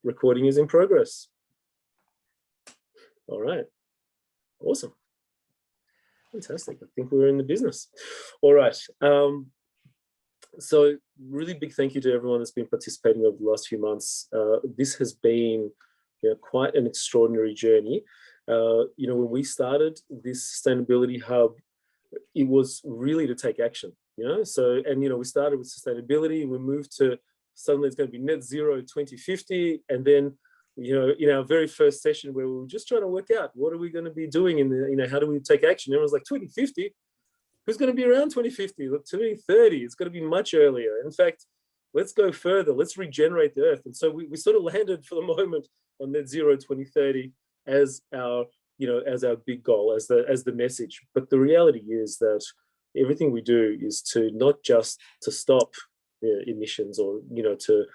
recording is in progress. All right. Awesome. Fantastic. I think we're in the business. All right. So really big thank you to everyone that's been participating over the last few months. This has been quite an extraordinary journey. When we started this sustainability hub, it was really to take action, we started with sustainability, we moved to suddenly it's going to be net zero 2050. And then, in our very first session where we were just trying to work out what are we going to be doing in the, how do we take action? Everyone's like 2050, who's going to be around 2050? Look, 2030, it's going to be much earlier. In fact, let's go further, let's regenerate the earth. And so we sort of landed for the moment on net zero 2030 as our, as our big goal, as the message. But the reality is that everything we do is to not just to stop emissions or to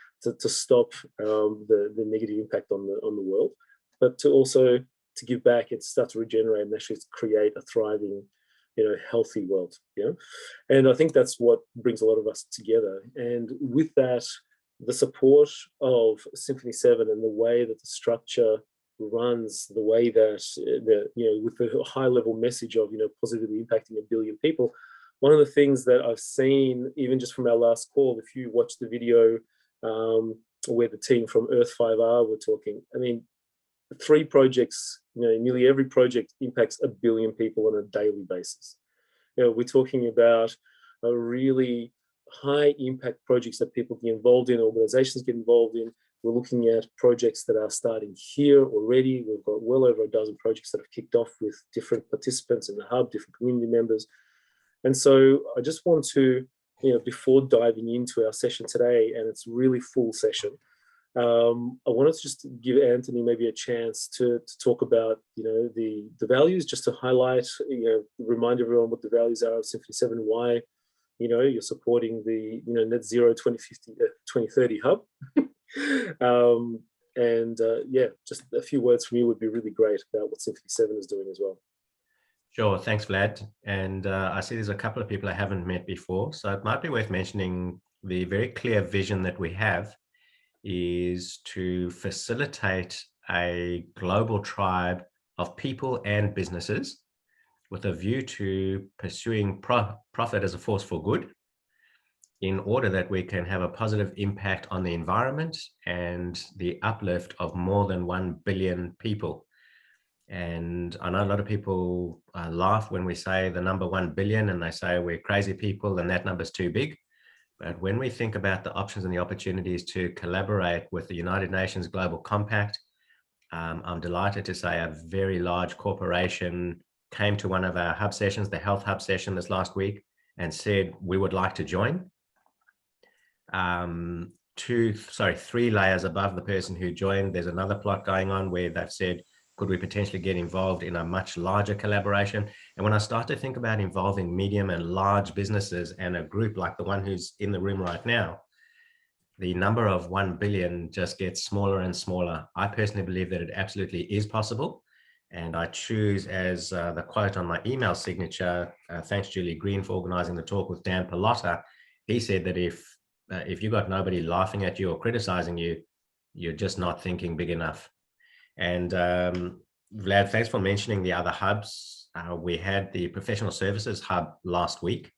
stop the negative impact on the world, but to also to give back and start to regenerate and actually create a thriving, healthy world. And I think that's what brings a lot of us together. And with that, the support of Symphony 7 and the way that the structure runs, the way that with the high level message of positively impacting 1 billion people. One of the things that I've seen, even just from our last call, if you watch the video where the team from Earth 5R were talking, 3 projects, nearly every project impacts 1 billion people on a daily basis. We're talking about a really high impact projects that people get involved in, organizations get involved in. We're looking at projects that are starting here already. We've got well over a dozen projects that have kicked off with different participants in the hub, different community members. And so I just want to, before diving into our session today, and it's really full session, I wanted to just give Anthony maybe a chance to talk about, the values, just to highlight, remind everyone what the values are of Symphony 7 and why, you're supporting the, net zero 2030 hub. Just a few words from you would be really great about what Symphony 7 is doing as well. Sure, thanks, Vlad. And I see there's a couple of people I haven't met before, so it might be worth mentioning the very clear vision that we have is to facilitate a global tribe of people and businesses with a view to pursuing profit as a force for good, in order that we can have a positive impact on the environment and the uplift of more than 1 billion people. And I know a lot of people laugh when we say the number 1 billion and they say we're crazy people and that number's too big. But when we think about the options and the opportunities to collaborate with the United Nations Global Compact, I'm delighted to say a very large corporation came to one of our hub sessions, the Health Hub session this last week, and said we would like to join. 3 layers above the person who joined, there's another plot going on where they've said, could we potentially get involved in a much larger collaboration? And when I start to think about involving medium and large businesses and a group like the one who's in the room right now, the number of 1 billion just gets smaller and smaller. I personally believe that it absolutely is possible. And I choose as the quote on my email signature, thanks Julie Green for organizing the talk with Dan Pallotta. He said that if you got nobody laughing at you or criticizing you, you're just not thinking big enough. And Vlad, thanks for mentioning the other hubs. We had the professional services hub last week.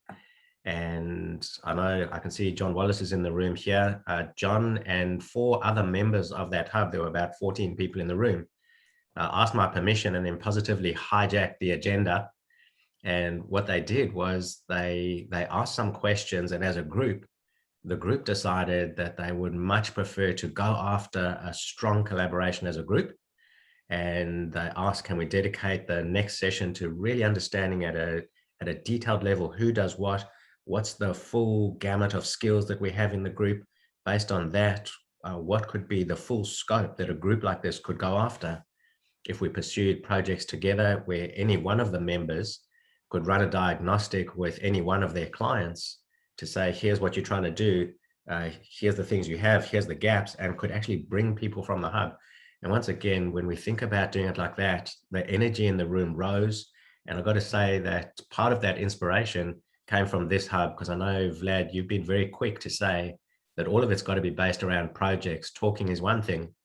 And I know I can see John Wallace is in the room here. John and 4 other members of that hub, there were about 14 people in the room, asked my permission and then positively hijacked the agenda. And what they did was they asked some questions, and as a group, the group decided that they would much prefer to go after a strong collaboration as a group. And they asked, can we dedicate the next session to really understanding at a detailed level who does what's the full gamut of skills that we have in the group. Based on that, what could be the full scope that a group like this could go after if we pursued projects together, where any one of the members could run a diagnostic with any one of their clients to say, here's what you're trying to do, here's the things you have, here's the gaps, and could actually bring people from the hub. And once again, when we think about doing it like that, the energy in the room rose. And I've got to say that part of that inspiration came from this hub, because I know, Vlad, you've been very quick to say that all of it's got to be based around projects. Talking is one thing,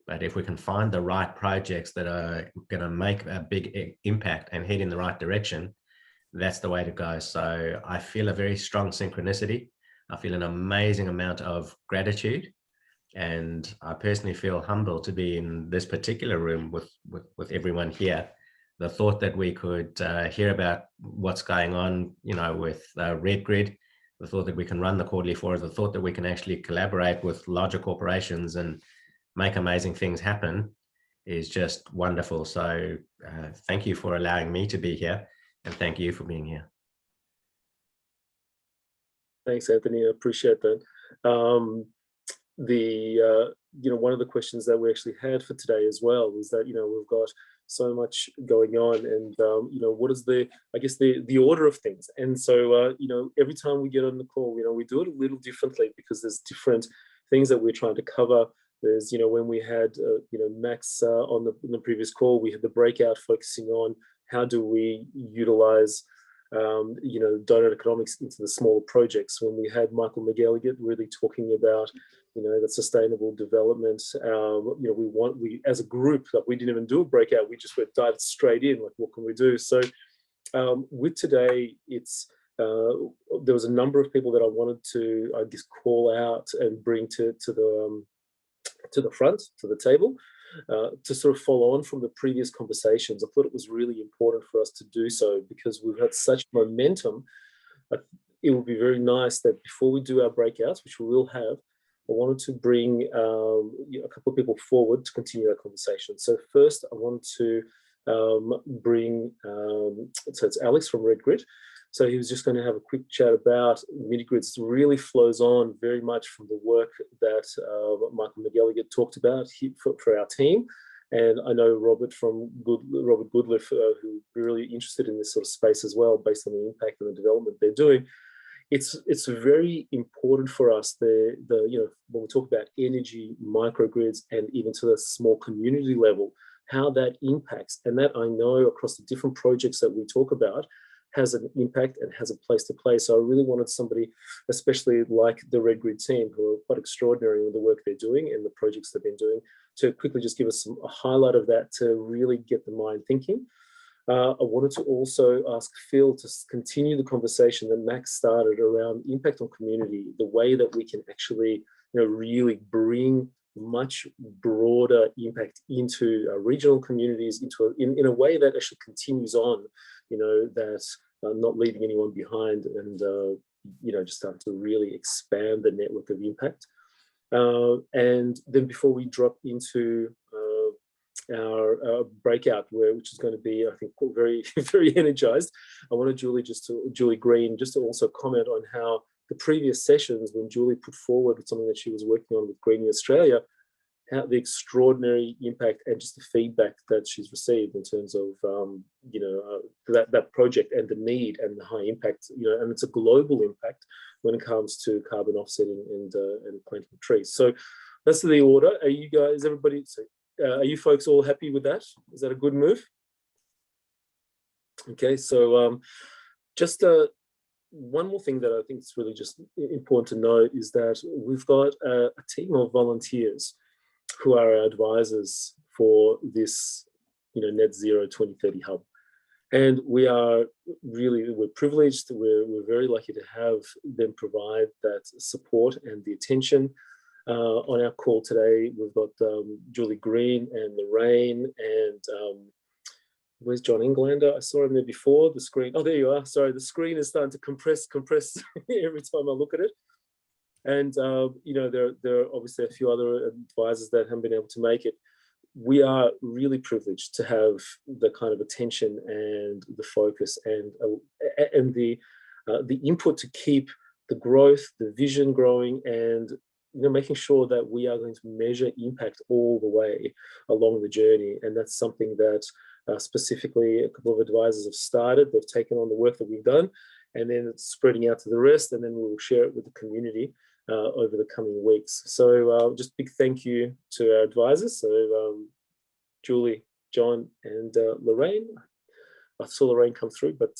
But if we can find the right projects that are going to make a big impact and head in the right direction, that's the way to go. So I feel a very strong synchronicity. I feel an amazing amount of gratitude. And I personally feel humbled to be in this particular room with everyone here. The thought that we could hear about what's going on, with RedGrid, the thought that we can run the quarterly forums, the thought that we can actually collaborate with larger corporations and make amazing things happen is just wonderful. So thank you for allowing me to be here, and thank you for being here. Thanks, Anthony. I appreciate that. One of the questions that we actually had for today as well is that, we've got so much going on, and what is the order of things. And so every time we get on the call, we do it a little differently because there's different things that we're trying to cover. There's when we had Max on the previous call, we had the breakout focusing on how do we utilize donut economics into the smaller projects. When we had Michael McGilligan really talking about the sustainable development, we as a group, like, we didn't even do a breakout, we just dived straight in, like, what can we do? So with today, it's there was a number of people that I wanted to, I guess, call out and bring to the front, to the table, to sort of follow on from the previous conversations. I thought it was really important for us to do so because we've had such momentum. It would be very nice that before we do our breakouts, which we will have, I wanted to bring a couple of people forward to continue our conversation. So first, I wanted to bring, so it's Alex from RedGrid. So he was just going to have a quick chat about mini-grids. It really flows on very much from the work that Michael McGilligan talked about for our team. And I know Robert Goodliff, who's really interested in this sort of space as well, based on the impact and the development they're doing. It's very important for us, when we talk about energy, microgrids, and even to the small community level, how that impacts. And that, I know, across the different projects that we talk about, has an impact and has a place to play. So I really wanted somebody, especially like the RedGrid team, who are quite extraordinary in the work they're doing and the projects they've been doing, to quickly just give us a highlight of that to really get the mind thinking. I wanted to also ask Phil to continue the conversation that Max started around impact on community, the way that we can actually really bring much broader impact into our regional communities, in a way that actually continues on, that's not leaving anyone behind, and just start to really expand the network of impact. And then before we drop into our breakout, which is going to be, I think, very, very energized, I wanted Julie Green just to also comment on how the previous sessions, when Julie put forward something that she was working on with Greening Australia, how the extraordinary impact and just the feedback that she's received in terms of that project and the need and the high impact, and it's a global impact when it comes to carbon offsetting and planting trees. So that's the order. Are you folks all happy with that? Is that a good move? Okay, so just one more thing that I think is really just important to note is that we've got a team of volunteers who are our advisors for this net zero 2030 hub. And we're privileged, we're very lucky to have them provide that support and the attention. On our call today, we've got Julie Green and Lorraine, and where's John Englander? I saw him there before. The screen, oh, there you are. Sorry, the screen is starting to compress every time I look at it. And there are obviously a few other advisors that haven't been able to make it. We are really privileged to have the kind of attention and the focus and the input to keep the growth, the vision growing, and making sure that we are going to measure impact all the way along the journey. And that's something that specifically a couple of advisors have started. They've taken on the work that we've done, and then it's spreading out to the rest, and then we'll share it with the community over the coming weeks. So just big thank you to our advisors. So Julie, John, and Lorraine. I saw Lorraine come through, but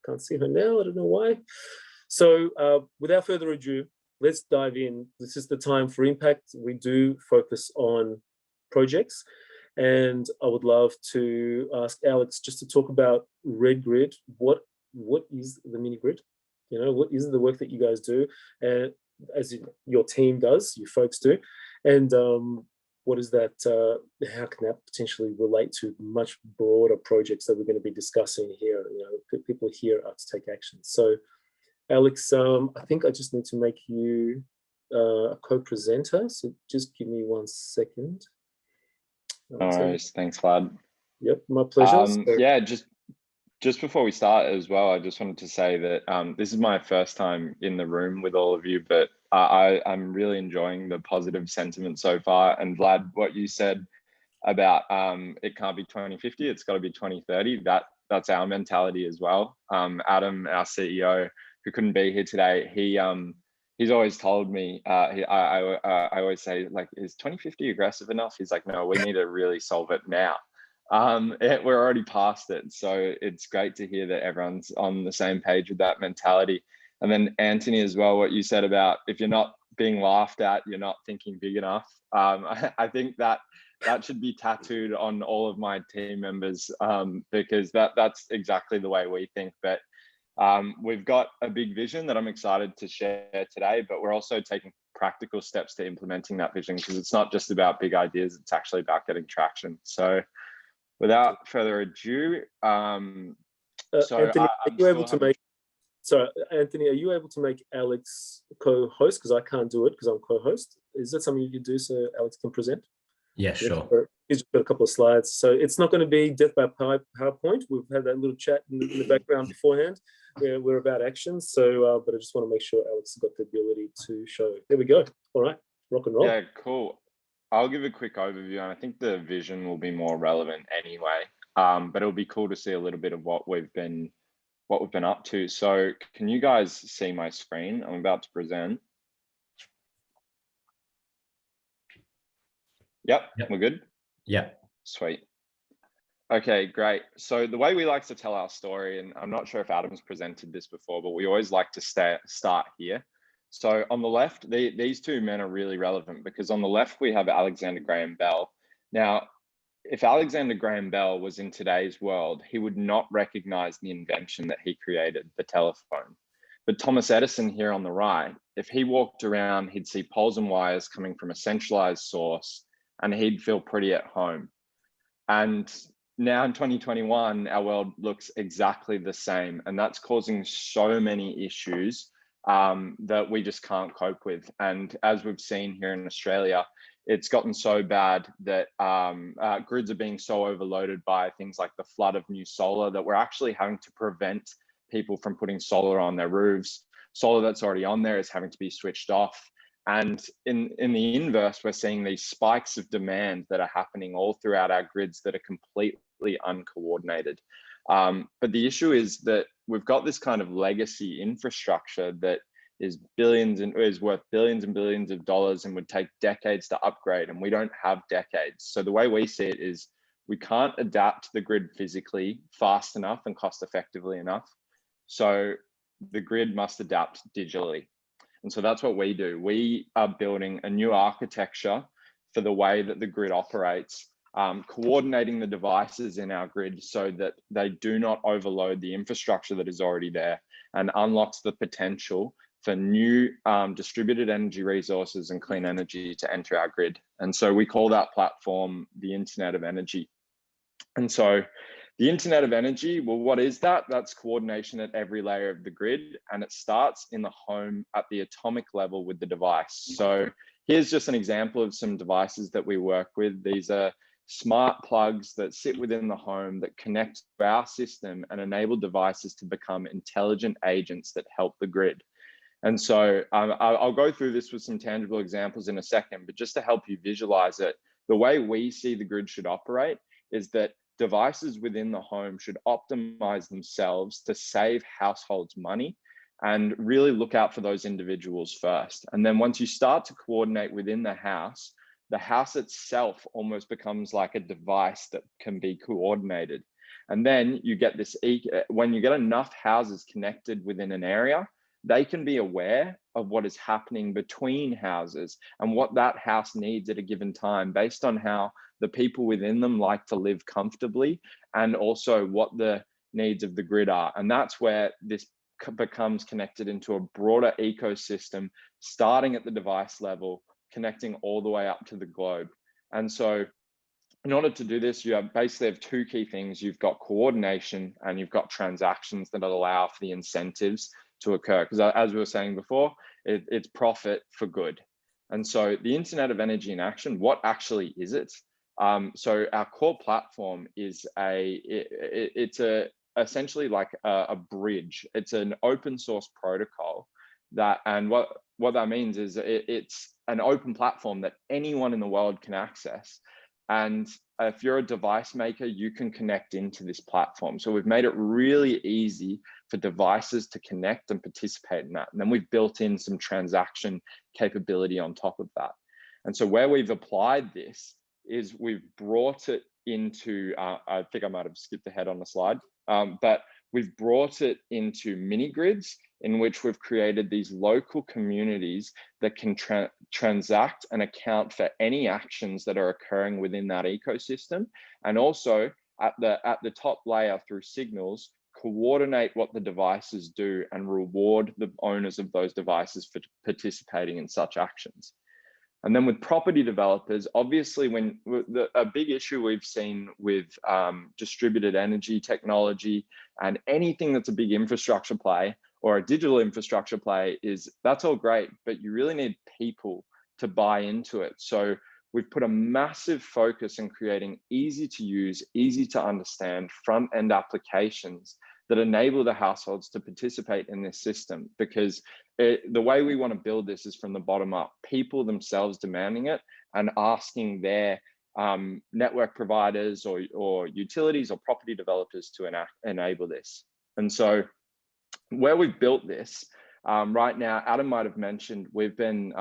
can't see her now. I don't know why. So without further ado, let's dive in. This is the time for impact. We do focus on projects. And I would love to ask Alex just to talk about RedGrid. What is the mini grid? What is the work that you guys do, and as your team does, you folks do, and what is that? How can that potentially relate to much broader projects that we're going to be discussing here? People here are to take action. So, Alex, I think I just need to make you a co-presenter. So just give me 1 second. No worries. Thanks, Vlad. Yep, my pleasure. Yeah, just before we start as well, I just wanted to say that this is my first time in the room with all of you, but I'm really enjoying the positive sentiment so far. And Vlad, what you said about it can't be 2050, it's got to be 2030. That's our mentality as well. Adam, our CEO, who couldn't be here today, he's always told me, I always say, like, is 2050 aggressive enough? He's like, no, we need to really solve it now. We're already past it. So it's great to hear that everyone's on the same page with that mentality. And then Anthony as well, what you said about if you're not being laughed at, you're not thinking big enough. I think that should be tattooed on all of my team members, because that's exactly the way we think. But we've got a big vision that I'm excited to share today, but we're also taking practical steps to implementing that vision, because it's not just about big ideas, it's actually about getting traction. So without further ado, Anthony, Anthony, are you able to make Alex co-host? Because I can't do it because I'm co-host. Is that something you can do so Alex can present? Yeah, sure. He's got a couple of slides. So it's not going to be death by PowerPoint. We've had that little chat in the background beforehand. We're about action. So, but I just want to make sure Alex has got the ability to show. There we go. All right, rock and roll. Yeah, cool. I'll give a quick overview, and I think the vision will be more relevant anyway. But it'll be cool to see a little bit of what we've been up to. So can you guys see my screen? I'm about to present. Yep. We're good? Yeah. Sweet. Okay, great. So the way we like to tell our story, and I'm not sure if Adam's presented this before, but we always like to start here. So on the left, these two men are really relevant, because on the left, we have Alexander Graham Bell. Now, if Alexander Graham Bell was in today's world, he would not recognize the invention that he created, the telephone. But Thomas Edison here on the right, if he walked around, he'd see poles and wires coming from a centralized source, and he'd feel pretty at home. And now in 2021, our world looks exactly the same, and that's causing so many issues that we just can't cope with. And as we've seen here in Australia, it's gotten so bad that grids are being so overloaded by things like the flood of new solar that we're actually having to prevent people from putting solar on their roofs. Solar that's already on there is having to be switched off. And in the inverse, we're seeing these spikes of demand that are happening all throughout our grids that are completely uncoordinated. But the issue is that we've got this kind of legacy infrastructure that is worth billions and billions of dollars and would take decades to upgrade, and we don't have decades. So the way we see it is we can't adapt the grid physically fast enough and cost effectively enough. So the grid must adapt digitally. And so that's what we do. We are building a new architecture for the way that the grid operates, coordinating the devices in our grid so that they do not overload the infrastructure that is already there, and unlocks the potential for new distributed energy resources and clean energy to enter our grid. And so we call that platform the Internet of Energy. And so the Internet of Energy, well, what is that? That's coordination at every layer of the grid, and it starts in the home at the atomic level with the device. So here's just an example of some devices that we work with. These are smart plugs that sit within the home that connect to our system and enable devices to become intelligent agents that help the grid. And so I'll go through this with some tangible examples in a second, but just to help you visualize it, the way we see the grid should operate is that devices within the home should optimize themselves to save households money and really look out for those individuals first. And then once you start to coordinate within the house itself almost becomes like a device that can be coordinated. And then you get this, when you get enough houses connected within an area, they can be aware of what is happening between houses and what that house needs at a given time based on how the people within them like to live comfortably, and also what the needs of the grid are. And that's where this becomes connected into a broader ecosystem, starting at the device level, connecting all the way up to the globe. And so in order to do this, you basically have two key things. You've got coordination and you've got transactions that allow for the incentives to occur. Because as we were saying before, it's profit for good. And so the Internet of Energy in Action, what actually is it? So our core platform is essentially like a bridge. It's an open source protocol and what that means is it's an open platform that anyone in the world can access. And if you're a device maker, you can connect into this platform. So we've made it really easy for devices to connect and participate in that. And then we've built in some transaction capability on top of that. And so where we've applied this is we've brought it into, I think I might have skipped ahead on the slide, but we've brought it into mini grids in which we've created these local communities that can transact and account for any actions that are occurring within that ecosystem. And also at the top layer through signals, coordinate what the devices do and reward the owners of those devices for participating in such actions. And then with property developers, obviously a big issue we've seen with distributed energy technology and anything that's a big infrastructure play or a digital infrastructure play is that's all great, but you really need people to buy into it. So we've put a massive focus in creating easy to use, easy to understand front end applications that enable the households to participate in this system, because the way we want to build this is from the bottom up, people themselves demanding it and asking their network providers or utilities or property developers to enable this. And so where we've built this right now, Adam might have mentioned, we've been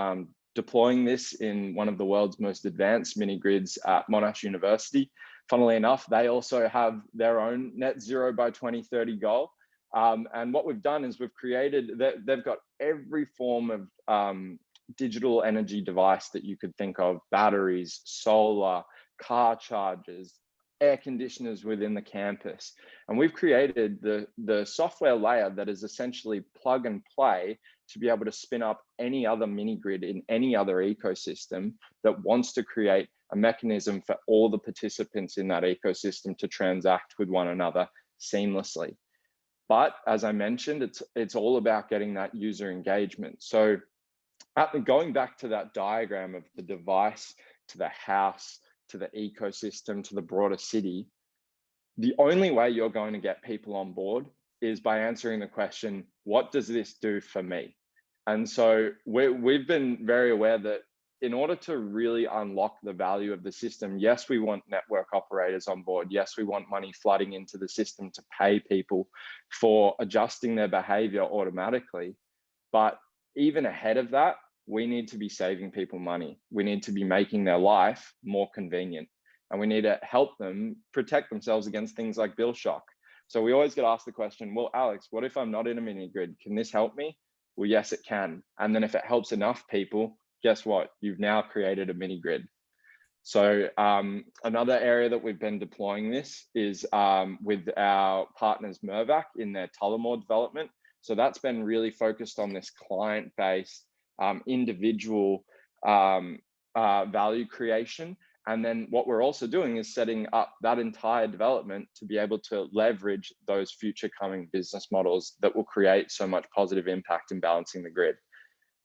deploying this in one of the world's most advanced mini grids at Monash University. Funnily enough, they also have their own net zero by 2030 goal. And what we've done is we've created, they've got every form of digital energy device that you could think of: batteries, solar, car chargers, air conditioners within the campus. And we've created the software layer that is essentially plug and play to be able to spin up any other mini grid in any other ecosystem that wants to create a mechanism for all the participants in that ecosystem to transact with one another seamlessly. But as I mentioned, it's all about getting that user engagement. So going back to that diagram of the device to the house, to the ecosystem, to the broader city, the only way you're going to get people on board is by answering the question, what does this do for me? And so we've been very aware that in order to really unlock the value of the system, yes, we want network operators on board. Yes, we want money flooding into the system to pay people for adjusting their behavior automatically. But even ahead of that, we need to be saving people money. We need to be making their life more convenient. And we need to help them protect themselves against things like bill shock. So we always get asked the question, well, Alex, what if I'm not in a mini grid? Can this help me? Well, yes, it can. And then if it helps enough people, guess what? You've now created a mini grid. So another area that we've been deploying this is with our partners Mirvac in their Tullamore development. So that's been really focused on this client-based individual value creation. And then what we're also doing is setting up that entire development to be able to leverage those future coming business models that will create so much positive impact in balancing the grid.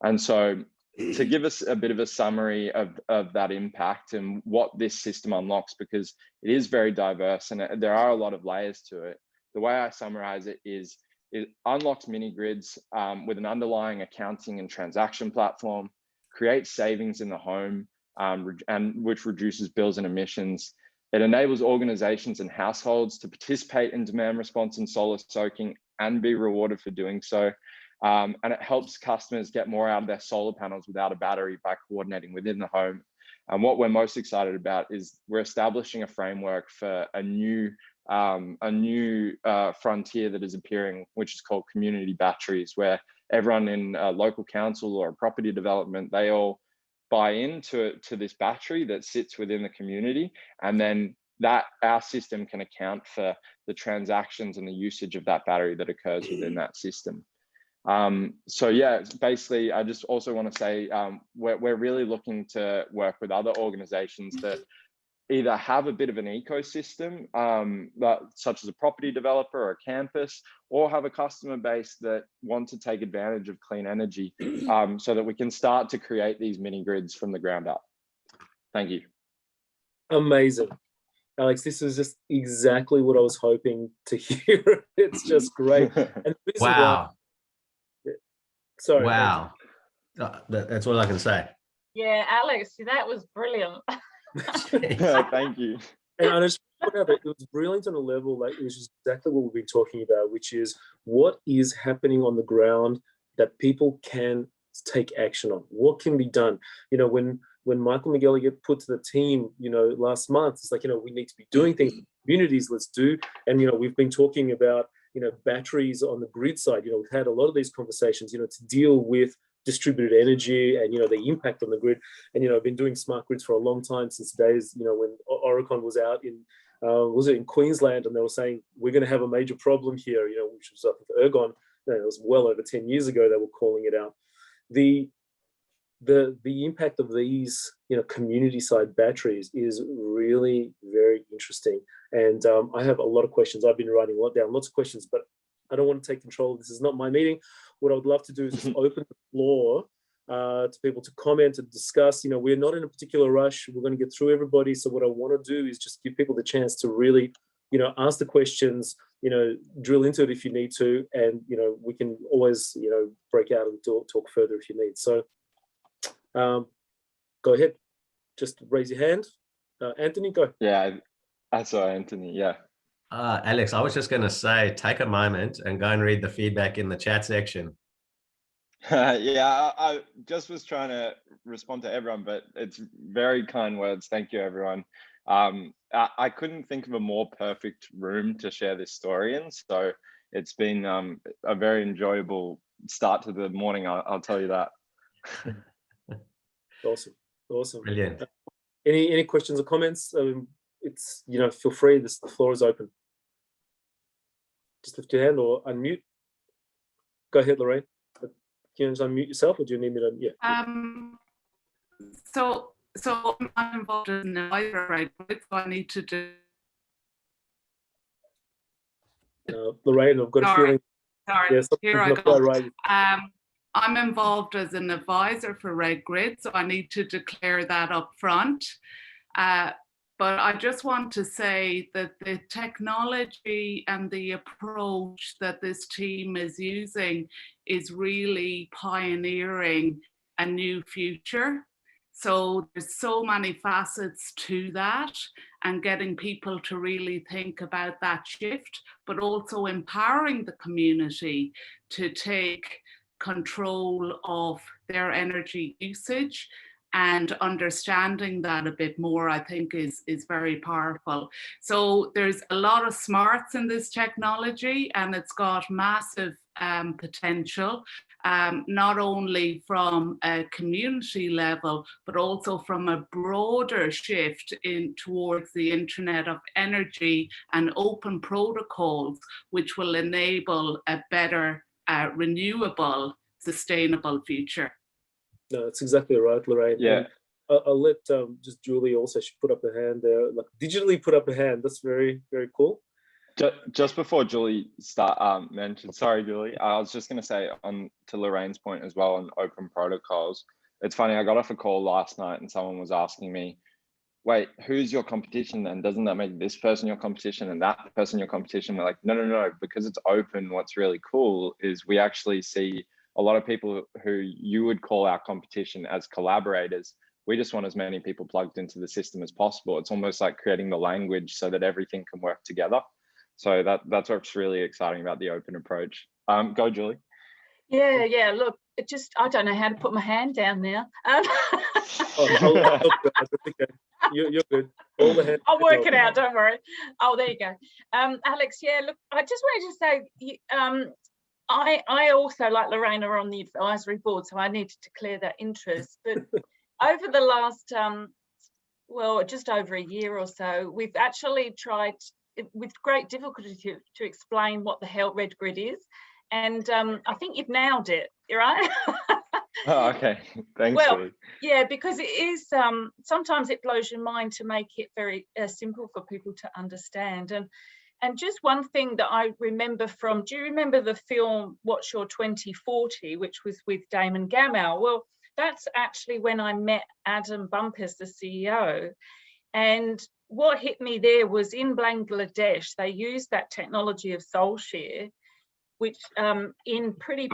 And so to give us a bit of a summary of that impact and what this system unlocks, because it is very diverse and there are a lot of layers to it. The way I summarize it is it unlocks mini grids with an underlying accounting and transaction platform, creates savings in the home, and which reduces bills and emissions. It enables organizations and households to participate in demand response and solar soaking and be rewarded for doing so. And it helps customers get more out of their solar panels without a battery by coordinating within the home. And what we're most excited about is we're establishing a framework for a new frontier that is appearing, which is called community batteries, where everyone in a local council or a property development, they all buy into this battery that sits within the community, and then that our system can account for the transactions and the usage of that battery that occurs within that system. So yeah, basically, I just also want to say we're really looking to work with other organizations that either have a bit of an ecosystem, such as a property developer or a campus, or have a customer base that want to take advantage of clean energy, so that we can start to create these mini grids from the ground up. Thank you. Amazing. Alex, this is just exactly what I was hoping to hear. It's just great. And wow. Sorry. Wow. That's all I can say. Yeah, Alex, that was brilliant. Thank you. And I just point out that it was brilliant on a level, like it was just exactly what we've been talking about, which is what is happening on the ground that people can take action on. What can be done? You know, when Michael Miguel get put to the team, you know, last month, it's like, you know, we need to be doing things in communities, let's do. And, you know, we've been talking about, you know, batteries on the grid side. You know, we've had a lot of these conversations, you know, to deal with distributed energy and, you know, the impact on the grid. And, you know, I've been doing smart grids for a long time, since days, you know, when Oricon was out in, was it in Queensland? And they were saying, we're going to have a major problem here, you know, which was, I think, Ergon. You know, it was well over 10 years ago they were calling it out. The impact of these, you know, community side batteries is really very interesting. And I have a lot of questions. I've been writing down lots of questions, but I don't want to take control. This is not my meeting. What I would love to do is just open the floor to people to comment and discuss. You know, we're not in a particular rush. We're going to get through everybody. So what I want to do is just give people the chance to really, you know, ask the questions, you know, drill into it if you need to. And, you know, we can always, you know, break out and talk further if you need. So go ahead. Just raise your hand. Anthony, go. Yeah, I saw Anthony, yeah. Alex, I was just going to say, take a moment and go and read the feedback in the chat section. Yeah, I just was trying to respond to everyone, but it's very kind words. Thank you, everyone. I couldn't think of a more perfect room to share this story in. So it's been a very enjoyable start to the morning, I'll tell you that. Awesome. Brilliant. Any questions or comments? It's, you know, feel free. The floor is open. Just lift your hand or unmute. Go ahead, Lorraine. Can you just unmute yourself, or do you need me to? Yeah. So I'm involved in an advisor, right? So I need to do. Lorraine, I've got a feeling. Sorry. Yeah, here I go. Right. I'm involved as an advisor for RedGrid, so I need to declare that up front. But I just want to say that the technology and the approach that this team is using is really pioneering a new future. So there's so many facets to that, and getting people to really think about that shift, but also empowering the community to take control of their energy usage. And understanding that a bit more, I think, is very powerful. So there's a lot of smarts in this technology, and it's got massive potential, not only from a community level, but also from a broader shift towards the Internet of Energy and open protocols, which will enable a better, renewable, sustainable future. No, that's exactly right, Lorraine. Yeah. I'll let just Julie also, she put up her hand there, like digitally put up her hand. That's very, very cool. Just before Julie mentioned, sorry, Julie, I was just going to say on to Lorraine's point as well on open protocols. It's funny, I got off a call last night and someone was asking me, wait, who's your competition then? Doesn't that make this person your competition and that person your competition? We're like, no, because it's open, what's really cool is we actually see a lot of people who you would call our competition as collaborators. We just want as many people plugged into the system as possible. It's almost like creating the language so that everything can work together. So that's what's really exciting about the open approach. Go, Julie. Yeah. Look, I don't know how to put my hand down now. You're good. All the hands. I'll work it out. Don't worry. Oh, there you go. Alex. Yeah. Look, I just wanted to say, I also, like Lorraine, are on the advisory board, so I need to declare that interest. But over the last, well, just over a year or so, we've actually tried with great difficulty to explain what the hell RedGrid is. And I think you've nailed it, right? Oh, okay. Thanks. Well, Julie. yeah, because it is, sometimes it blows your mind to make it very simple for people to understand. And just one thing that I remember from, do you remember the film What's Your 2040, which was with Damon Gammell? Well, that's actually when I met Adam Bumpus, the CEO. And what hit me there was in Bangladesh, they used that technology of soul share, which in pretty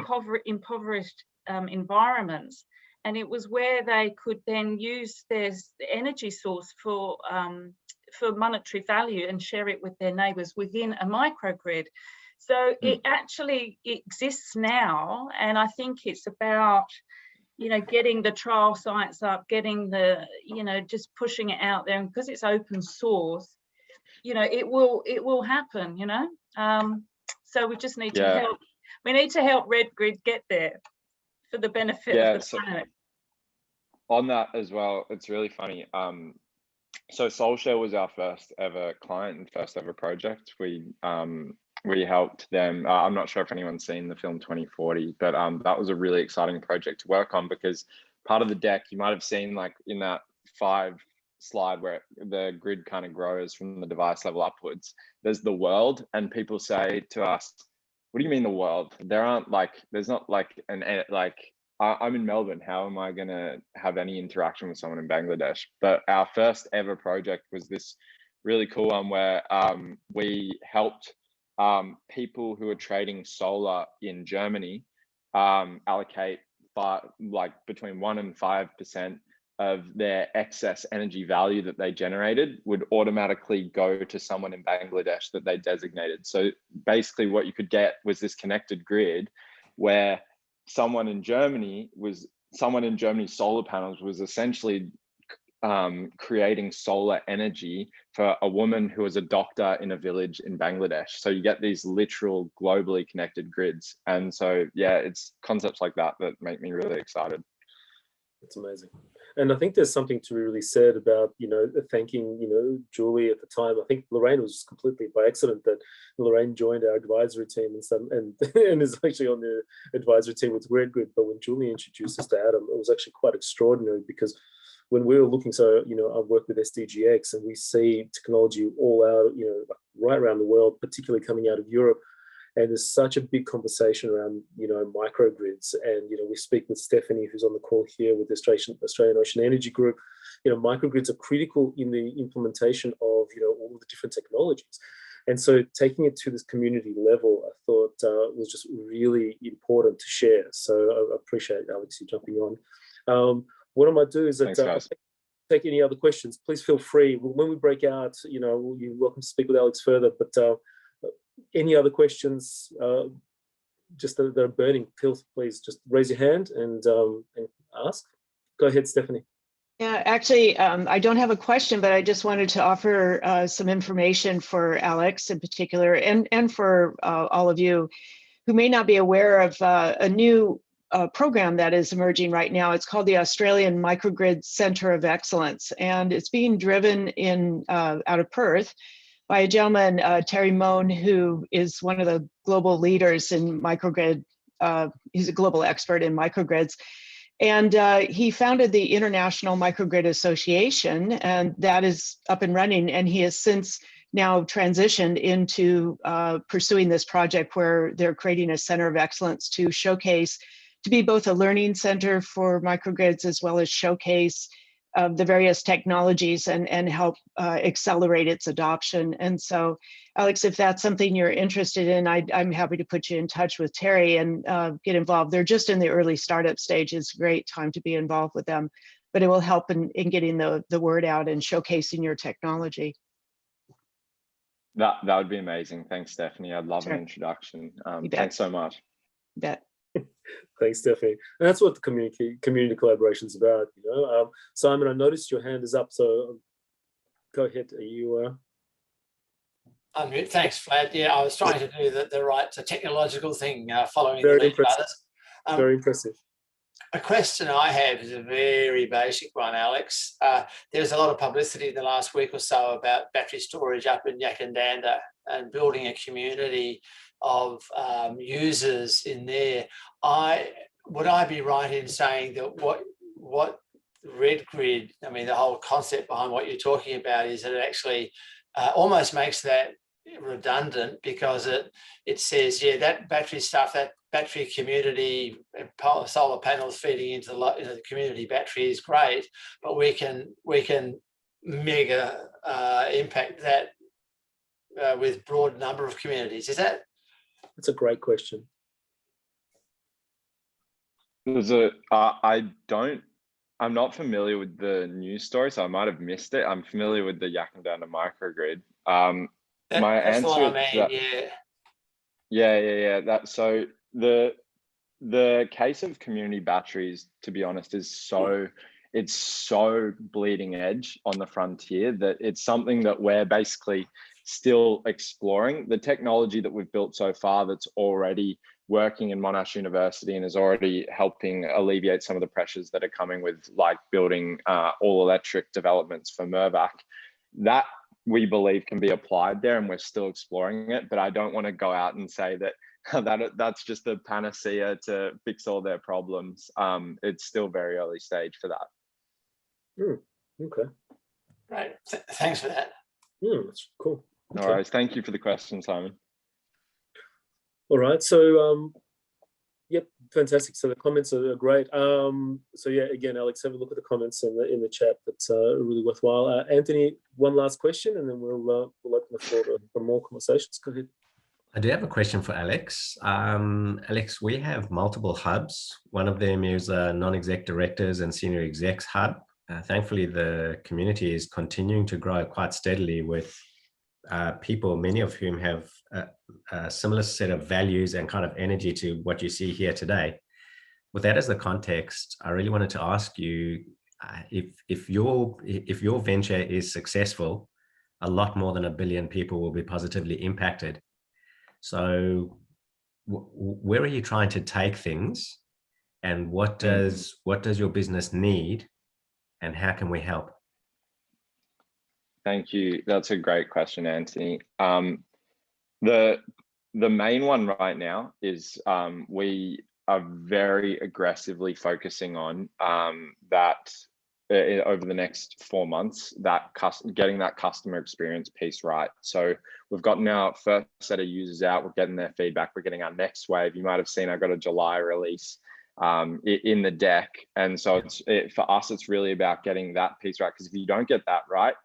impoverished environments. And it was where they could then use their energy source for monetary value and share it with their neighbours within a microgrid. So it actually exists now, and I think it's about, you know, getting the trial sites up, getting the, you know, just pushing it out there, and because it's open source, you know, it will happen, you know. So we just need to help. We need to help RedGrid get there for the benefit of the planet. On that as well, it's really funny. So SoulShare was our first ever client and first ever project. We helped them. I'm not sure if anyone's seen the film 2040, but that was a really exciting project to work on, because part of the deck you might have seen, like in that 5 slide where the grid kind of grows from the device level upwards, there's the world, and people say to us, what do you mean the world? There aren't like, there's not like I'm in Melbourne, how am I gonna have any interaction with someone in Bangladesh? But our first ever project was this really cool one where we helped people who are trading solar in Germany allocate between 1% and 5% of their excess energy value that they generated would automatically go to someone in Bangladesh that they designated. So basically what you could get was this connected grid where someone in Germany's solar panels was essentially creating solar energy for a woman who was a doctor in a village in Bangladesh. So you get these literal globally connected grids. And so, yeah, it's concepts like that that make me really excited. It's amazing. And I think there's something to be really said about, you know, thanking, you know, Julie at the time. I think Lorraine was just completely by accident that Lorraine joined our advisory team and is actually on the advisory team with RedGrid. But when Julie introduced us to Adam, it was actually quite extraordinary, because when we were looking, so, you know, I've worked with SDGX and we see technology all out, you know, right around the world, particularly coming out of Europe. And there's such a big conversation around, you know, microgrids. And, you know, we speak with Stephanie, who's on the call here with the Australian Ocean Energy Group. You know, microgrids are critical in the implementation of, you know, all the different technologies. And so taking it to this community level, I thought was just really important to share. So I appreciate Alex you jumping on. What I might do is that take any other questions. Please feel free. When we break out, you know, you're welcome to speak with Alex further, but any other questions just that are burning, please just raise your hand and ask. Go ahead, Stephanie. Yeah, actually, I don't have a question, but I just wanted to offer some information for Alex in particular, and for all of you who may not be aware of a new program that is emerging right now. It's called the Australian Microgrid Centre of Excellence, and it's being driven in out of Perth by a gentleman, Terry Moan, who is one of the global leaders in microgrid. He's a global expert in microgrids. And he founded the International Microgrid Association, and that is up and running. And he has since now transitioned into pursuing this project where they're creating a center of excellence to showcase, to be both a learning center for microgrids as well as showcase the various technologies and help accelerate its adoption. And so, Alex, if that's something you're interested in, I'm happy to put you in touch with Terry and get involved. They're just in the early startup stage. It's a great time to be involved with them, but it will help in getting the word out and showcasing your technology. That would be amazing. Thanks, Stephanie. I'd love an introduction. Thanks so much. You bet. Thanks, Stephanie. And that's what the community collaboration is about, you know. Simon, I noticed your hand is up, so go ahead. Are you? Unmute. Thanks, Vlad. Yeah, I was trying to do the right technological thing, following Very the lead of impressive. others. Very impressive. A question I have is a very basic one, Alex. There was a lot of publicity in the last week or so about battery storage up in Yakandanda and building a community of users in there. Would I be right in saying that what RedGrid, I mean, the whole concept behind what you're talking about is that it actually almost makes that redundant, because it says, yeah, that battery stuff, that battery community, solar panels feeding into the community battery is great, but we can mega impact that with broad number of communities. Is that? That's a great question. I'm not familiar with the news story, so I might have missed it. I'm familiar with the Yakandanda microgrid. My answer to that, yeah. So the case of community batteries, to be honest, is so bleeding edge on the frontier that it's something that we're basically still exploring. The technology that we've built so far that's already working in Monash University and is already helping alleviate some of the pressures that are coming with, like, building all electric developments for Mirvac, that we believe can be applied there, and we're still exploring it. But I don't want to go out and say that that's just the panacea to fix all their problems. It's still very early stage for that. Okay. Right. Thanks for that. That's cool. No worries. Thank you for the question, Simon. All right. So, yep, fantastic. So the comments are great. So yeah, again, Alex, have a look at the comments in the chat. That's really worthwhile. Anthony, one last question, and then we'll open the floor for more conversations. Go ahead. I do have a question for Alex. Alex, we have multiple hubs. One of them is a non-exec directors and senior execs hub. Thankfully, the community is continuing to grow quite steadily with people, many of whom have a similar set of values and kind of energy to what you see here today. With that as the context, I really wanted to ask you, if your venture is successful, a lot more than 1 billion people will be positively impacted. So where are you trying to take things, and what does your business need, and how can we help? Thank you. That's a great question, Anthony. The main one right now is we are very aggressively focusing on that over the next 4 months, getting that customer experience piece right. So we've gotten our first set of users out, we're getting their feedback, we're getting our next wave. You might have seen I got a July release in the deck. And so for us, it's really about getting that piece right, because if you don't get that right,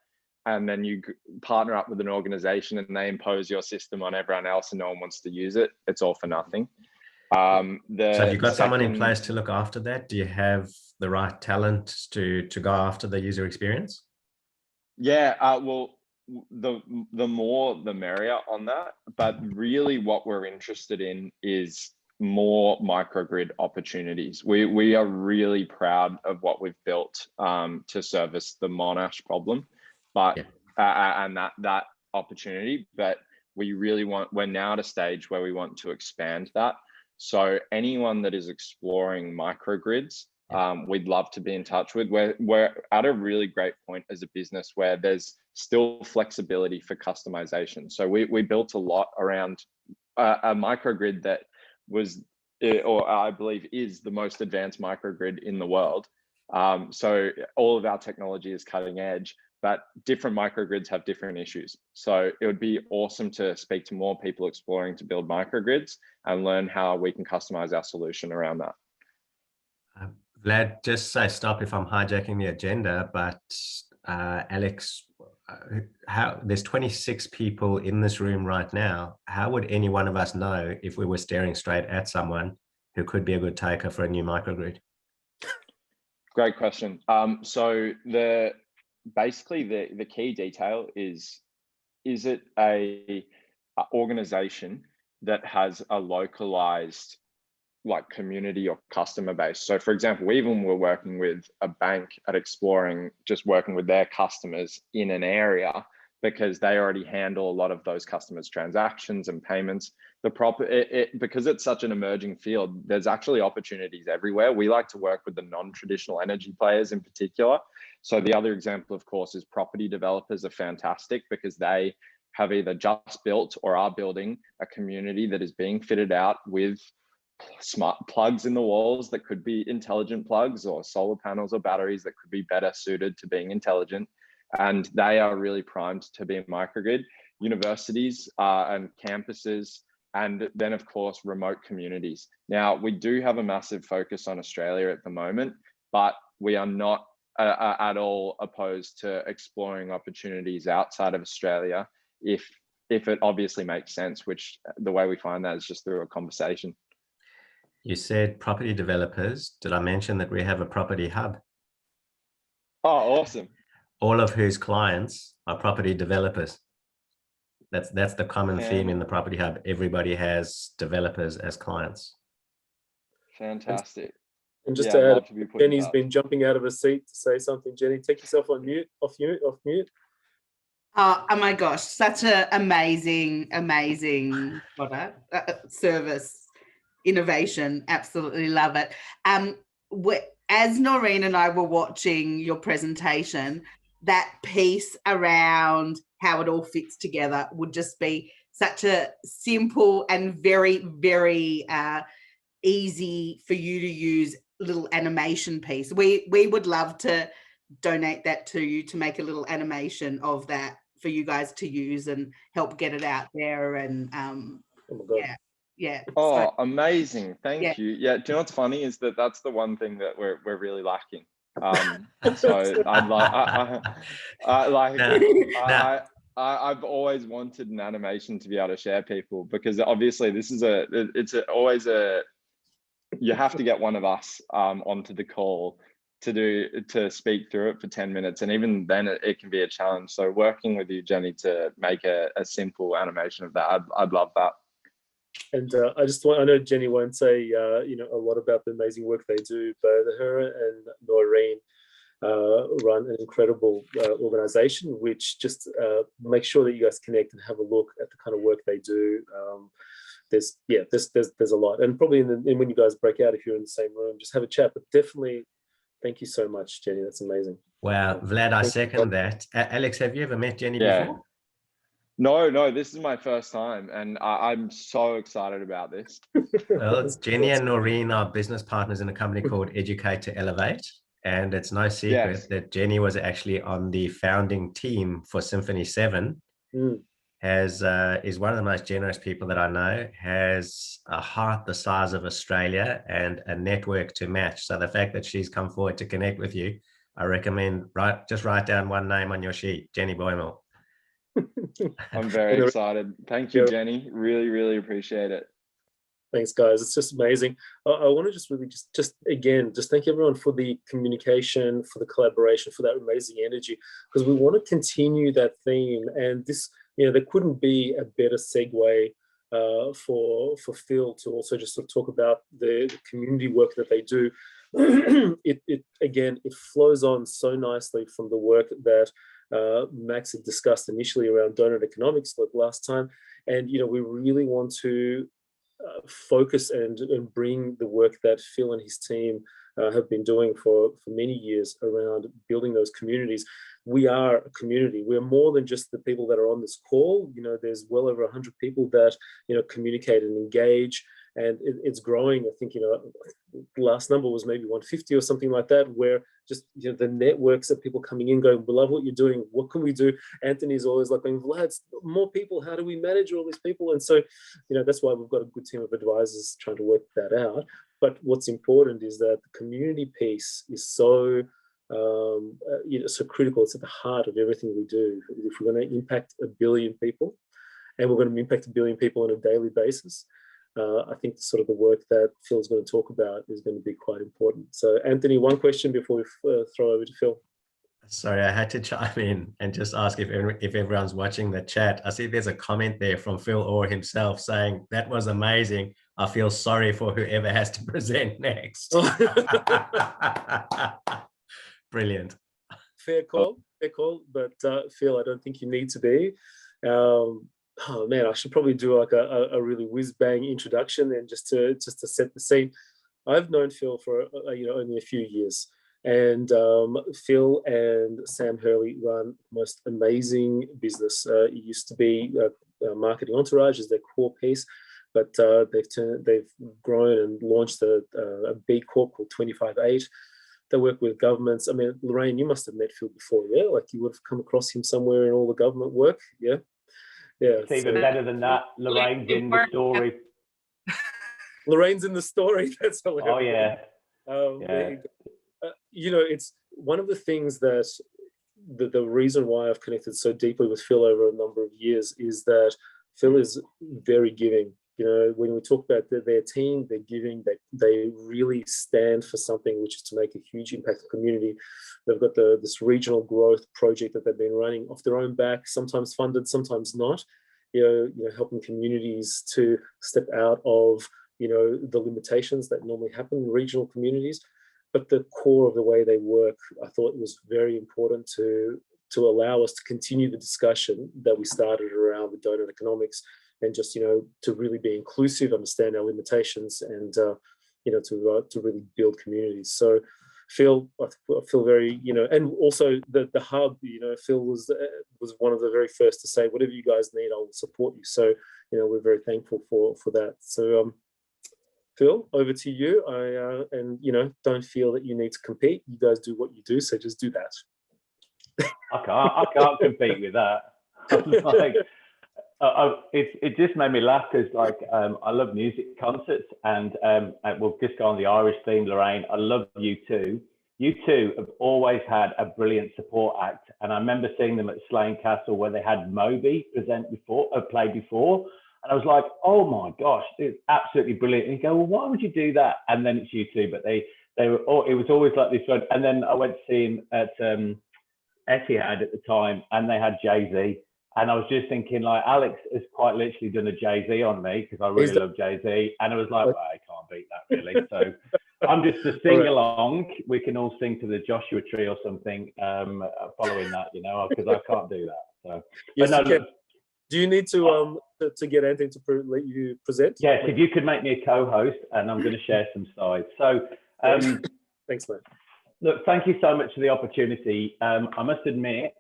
and then you partner up with an organization and they impose your system on everyone else and no one wants to use it, it's all for nothing. So have you got someone in place to look after that? Do you have the right talent to go after the user experience? Yeah, well, the more the merrier on that. But really what we're interested in is more microgrid opportunities. We are really proud of what we've built to service the Monash problem, but and that opportunity. But we're now at a stage where we want to expand that. So anyone that is exploring microgrids, we'd love to be in touch with. We're at a really great point as a business where there's still flexibility for customization. So we built a lot around a microgrid that was, or I believe is, the most advanced microgrid in the world. So all of our technology is cutting edge, but different microgrids have different issues. So it would be awesome to speak to more people exploring to build microgrids and learn how we can customize our solution around that. Vlad, just say stop if I'm hijacking the agenda, but Alex, there's 26 people in this room right now. How would any one of us know if we were staring straight at someone who could be a good taker for a new microgrid? Great question. So basically the key detail is it a organization that has a localized community or customer base? So for example, we even were working with a bank at exploring just working with their customers in an area because they already handle a lot of those customers' transactions and payments. Because it's such an emerging field, there's actually opportunities everywhere. We like to work with the non-traditional energy players in particular. So the other example, of course, is property developers are fantastic because they have either just built or are building a community that is being fitted out with smart plugs in the walls that could be intelligent plugs, or solar panels or batteries that could be better suited to being intelligent. And they are really primed to be a microgrid. Universities and campuses, and then of course, remote communities. Now, we do have a massive focus on Australia at the moment, but we are not at all opposed to exploring opportunities outside of Australia if it obviously makes sense, which the way we find that is just through a conversation. You said property developers. Did I mention that we have a property hub? Oh, awesome. All of whose clients are property developers. That's the common theme in the property hub. Everybody has developers as clients. Fantastic. And just to add, Jenny's been jumping out of her seat to say something. Jenny, take yourself on mute, off mute. Oh my gosh, such an amazing product, service, innovation. Absolutely love it. As Noreen and I were watching your presentation, that piece around how it all fits together would just be such a simple and very, very easy for you to use little animation piece. We would love to donate that to you to make a little animation of that for you guys to use and help get it out there. And yeah. Oh, so, amazing. Thank you. Yeah. Do you know what's funny is that's the one thing that we're really lacking. So I've always wanted an animation to be able to share people, because obviously this is always you have to get one of us onto the call to speak through it for 10 minutes. And even then it can be a challenge. So working with you, Jenny, to make a simple animation of that, I'd love that. And I know Jenny won't say a lot about the amazing work they do, but her and Noreen run an incredible organization, which just makes sure that you guys connect and have a look at the kind of work they do. There's a lot, and probably when you guys break out, if you're in the same room, just have a chat. But definitely, thank you so much, Jenny. That's amazing. Wow, Vlad, I second that. Alex, have you ever met Jenny before? No, this is my first time, and I'm so excited about this. Well, it's Jenny and Noreen are business partners in a company called Educate to Elevate, and it's no secret that Jenny was actually on the founding team for Symphony 7. Is one of the most generous people that I know, has a heart the size of Australia and a network to match. So the fact that she's come forward to connect with you, I recommend just write down one name on your sheet, Jenny Boymel. I'm very excited. Thank you, Jenny. Really, really appreciate it. Thanks, guys. It's just amazing. I want to just really just thank everyone for the communication, for the collaboration, for that amazing energy, because we want to continue that theme. And this, there couldn't be a better segue for Phil to also just sort of talk about the community work that they do. It flows on so nicely from the work that Max had discussed initially around donut economics like last time. And, we really want to focus and bring the work that Phil and his team have been doing for many years around building those communities. We are a community. We're more than just the people that are on this call. There's well over 100 people that, communicate and engage, and it's growing. I think, last number was maybe 150 or something like that, where just, the networks of people coming in going, we love what you're doing. What can we do? Anthony's always like going, Vlad, more people. How do we manage all these people? And so, that's why we've got a good team of advisors trying to work that out. But what's important is that the community piece is so critical. It's at the heart of everything we do. If we're going to impact 1 billion people, and we're going to impact 1 billion people on a daily basis, I think sort of the work that Phil's going to talk about is going to be quite important. So, Anthony, one question before we throw over to Phil. Sorry, I had to chime in and just ask if everyone's watching the chat. I see there's a comment there from Phil Orr himself saying, that was amazing. I feel sorry for whoever has to present next. Brilliant. Fair call. technical, but Phil, I don't think you need to be. Oh man, I should probably do like a really whiz bang introduction and just to set the scene. I've known Phil for only a few years, and Phil and Sam Hurley run the most amazing business. It used to be Marketing Entourage as their core piece, but they've grown and launched a B Corp called 25Eight. They work with governments. I mean, Lorraine, you must have met Phil before, yeah? Like you would have come across him somewhere in all the government work, yeah? Yeah. It's even better than that. Lorraine's in the story. Lorraine's in the story. That's hilarious. Oh yeah. It's one of the things that the reason why I've connected so deeply with Phil over a number of years is that Phil is very giving. When we talk about their team, they're giving, they really stand for something, which is to make a huge impact on the community. They've got this regional growth project that they've been running off their own back, sometimes funded, sometimes not, helping communities to step out of, the limitations that normally happen in regional communities. But the core of the way they work, I thought it was very important to allow us to continue the discussion that we started around the donut economics, and just, to really be inclusive, understand our limitations, and, to really build communities. So Phil, I feel very, and also the hub, Phil was one of the very first to say, whatever you guys need, I will support you. So, we're very thankful for that. So, Phil, over to you. And don't feel that you need to compete. You guys do what you do, so just do that. I can't compete with that. It just made me laugh because I love music concerts, and we'll just go on the Irish theme, Lorraine. I love U2. U2 have always had a brilliant support act, and I remember seeing them at Slane Castle where they had Moby play before, and I was like, oh my gosh, it's absolutely brilliant. And you go, well, why would you do that? And then it's U2, but they were it was always like this one. And then I went to see him at Etihad at the time, and they had Jay-Z. And I was just thinking, like, Alex has quite literally done a Jay-Z on me because I really love Jay-Z. And I was like, well, I can't beat that, really. So I'm just to sing along. We can all sing to the Joshua Tree or something following that, because I can't do that. So, yes, but no, do you need to get anything to let you present? Yes, if you could make me a co-host, and I'm going to share some slides. So, thanks, mate. Look, thank you so much for the opportunity. I must admit,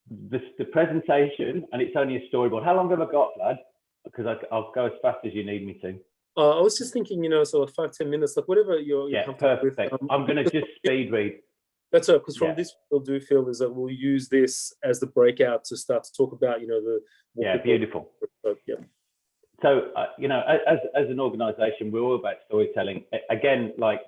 the presentation, and it's only a storyboard. How long have I got, Vlad? Because I'll go as fast as you need me to. I was just thinking, so 5-10 minutes, like whatever you're perfect. With. I'm going to just speed read. That's right, because from this, we'll do feel is that we'll use this as the breakout to start to talk about, beautiful. So, as an organisation, we're all about storytelling. Again, like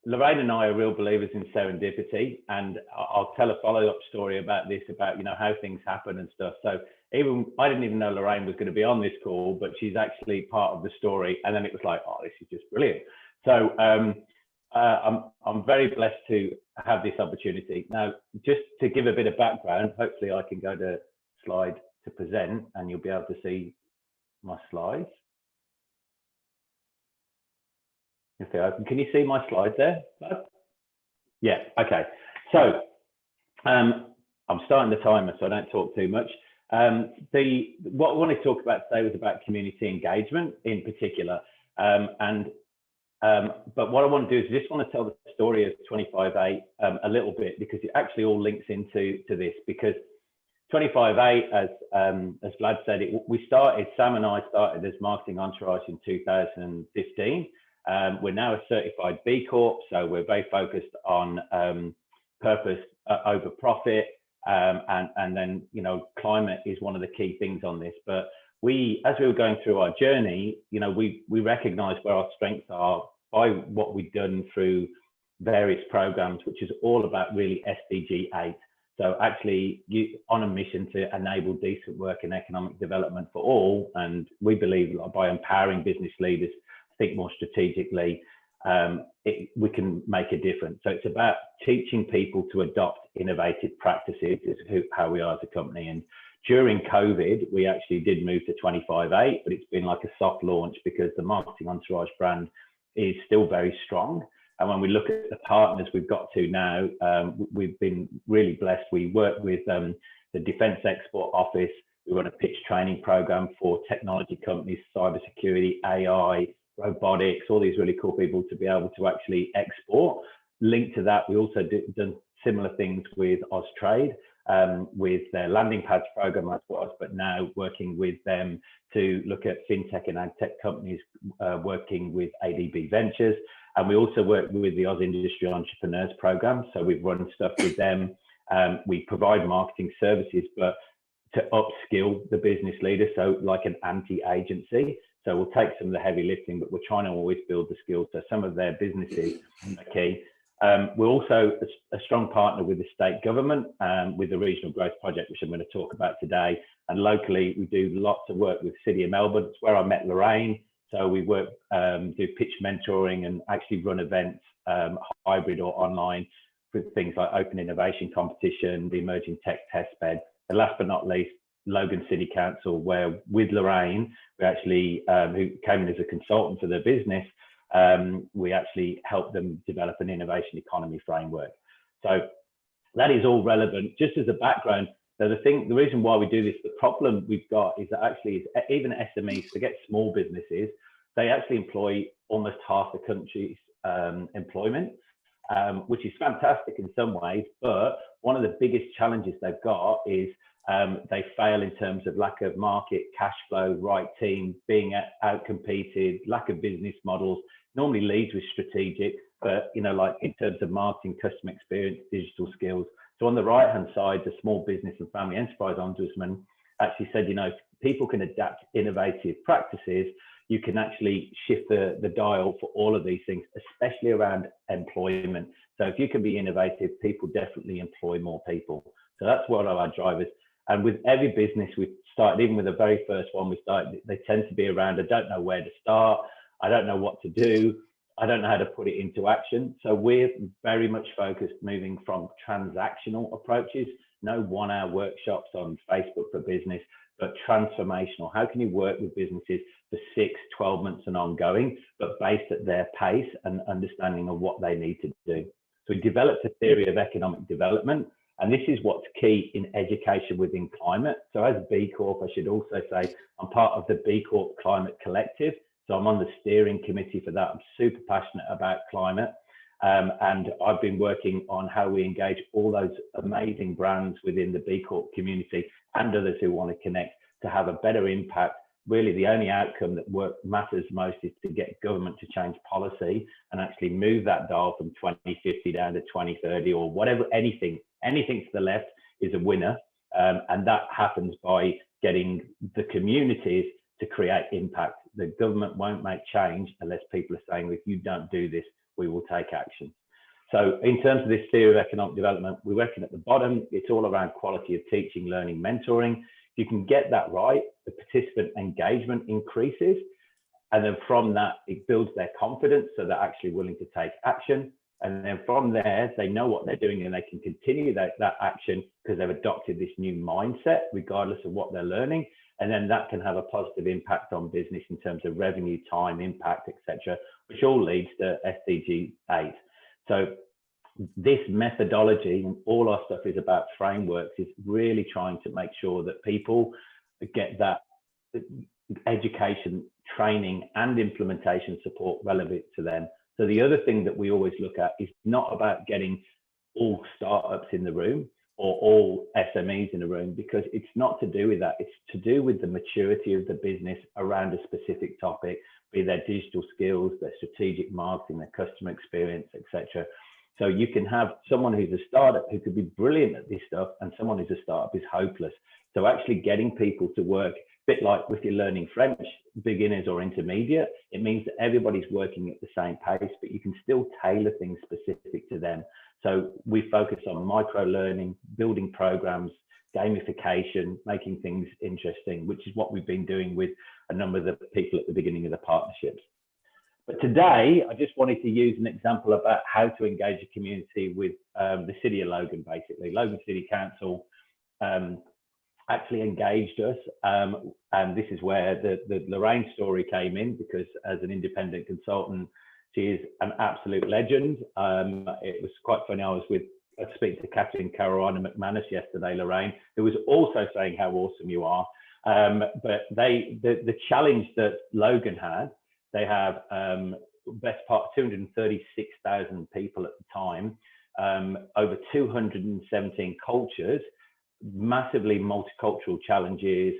Lorraine and I are real believers in serendipity, and I'll tell a follow-up story about this, about how things happen and stuff. So I didn't even know Lorraine was going to be on this call, but she's actually part of the story. And then it was like, oh, this is just brilliant. So I'm very blessed to have this opportunity. Now, just to give a bit of background, hopefully I can go to slide to present, and you'll be able to see my slides. If they open, can you see my slides there? Yeah, okay. So I'm starting the timer so I don't talk too much. What I wanted to talk about today was about community engagement in particular. But what I want to do is just want to tell the story of 25Eight a little bit, because it actually all links into this. Because 25Eight, as Vlad said, Sam and I started as Marketing Entourage in 2015. We're now a certified B Corp, so we're very focused on purpose over profit, and then climate is one of the key things on this. But as we were going through our journey, we recognised where our strengths are by what we've done through various programs, which is all about really SDG 8. So actually on a mission to enable decent work and economic development for all. And we believe by empowering business leaders to think more strategically, we can make a difference. So it's about teaching people to adopt innovative practices, is how we are as a company. And during COVID, we actually did move to 25Eight, but it's been like a soft launch because the Marketing Entourage brand is still very strong. And when we look at the partners we've got to now, we've been really blessed. We work with the Defence Export Office. We run a pitch training program for technology companies, cybersecurity, AI, robotics, all these really cool people to be able to actually export. Linked to that, we also done similar things with Austrade, with their landing pads program as well, but now working with them to look at fintech and ag tech companies, working with ADB Ventures. And we also work with the Oz Industry Entrepreneurs program. So we've run stuff with them. We provide marketing services, but to upskill the business leaders, so like an anti-agency. So we'll take some of the heavy lifting, but we're trying to always build the skills. So some of their businesses are key. We're also a strong partner with the state government, with the Regional Growth Project, which I'm going to talk about today. And locally, we do lots of work with City of Melbourne. It's where I met Lorraine. So we work, do pitch mentoring and actually run events, hybrid or online, with things like Open Innovation Competition, the Emerging Tech Test Bed. And last but not least, Logan City Council, where with Lorraine, we actually, who came in as a consultant for their business, we actually helped them develop an innovation economy framework. So that is all relevant. Just as a background, so the reason why we do this, the problem we've got is that actually even SMEs, forget small businesses, they actually employ almost half the country's employment, which is fantastic in some ways. But one of the biggest challenges they've got is they fail in terms of lack of market, cash flow, right team, being out-competed, lack of business models. Normally leads with strategic, but like in terms of marketing, customer experience, digital skills. So on the right-hand side, the Small Business and Family Enterprise Ombudsman actually said, if people can adapt innovative practices, you can actually shift the dial for all of these things, especially around employment. So if you can be innovative, people definitely employ more people. So that's one of our drivers. And with every business we've started, even with the very first one we started, they tend to be around, I don't know where to start, I don't know what to do, I don't know how to put it into action. So we're very much focused moving from transactional approaches, no 1 hour workshops on Facebook for business, but transformational. How can you work with businesses for 6, 12 months and ongoing, but based at their pace and understanding of what they need to do? So we developed a theory of economic development, and this is what's key in education within climate. So as B Corp, I should also say, I'm part of the B Corp Climate Collective. So I'm on the steering committee for that. I'm super passionate about climate. And I've been working on how we engage all those amazing brands within the B Corp community and others who want to connect to have a better impact. Really, the only outcome that matters most is to get government to change policy and actually move that dial from 2050 down to 2030 or whatever, anything to the left is a winner. And that happens by getting the communities to create impact. The government won't make change unless people are saying, if you don't do this, we will take action. So in terms of this theory of economic development, we're working at the bottom. It's all around quality of teaching, learning, mentoring. If you can get that right, the participant engagement increases. And then from that, it builds their confidence so they're actually willing to take action. And then from there, they know what they're doing and they can continue that action because they've adopted this new mindset, regardless of what they're learning. And then that can have a positive impact on business in terms of revenue, time, impact, etc., which all leads to SDG 8. So this methodology and all our stuff is about frameworks, is really trying to make sure that people get that education, training and implementation support relevant to them. So the other thing that we always look at is not about getting all startups in the room or all SMEs in the room, because it's not to do with that. It's to do with the maturity of the business around a specific topic, be their digital skills, their strategic marketing, their customer experience, etc. So you can have someone who's a startup who could be brilliant at this stuff, and someone who's a startup is hopeless. So actually getting people to work, a bit like if you're learning French, beginners or intermediate, it means that everybody's working at the same pace, but you can still tailor things specific to them. So we focus on micro learning, building programs, gamification, making things interesting, which is what we've been doing with a number of the people at the beginning of the partnerships. But today, I just wanted to use an example about how to engage a community with the City of Logan, basically. Logan City Council actually engaged us. And this is where the Lorraine story came in, because as an independent consultant, She is an absolute legend. It was quite funny. I speak to Catherine Carolina McManus yesterday, Lorraine, who was also saying how awesome you are. But the challenge that Logan had, they have best part 236,000 people at the time, over 217 cultures, massively multicultural challenges.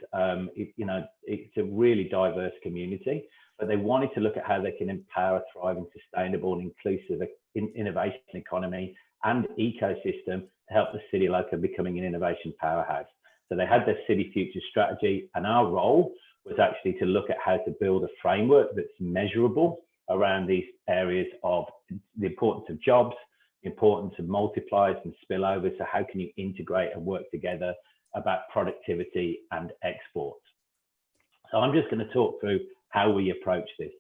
It's a really diverse community, but they wanted to look at how they can empower a thriving, sustainable and inclusive innovation economy and ecosystem to help the city local becoming an innovation powerhouse. So they had their city future strategy, and our role was actually to look at how to build a framework that's measurable around these areas of the importance of jobs, the importance of multipliers and spillovers. So how can you integrate and work together about productivity and exports? So I'm just going to talk through how we approach this.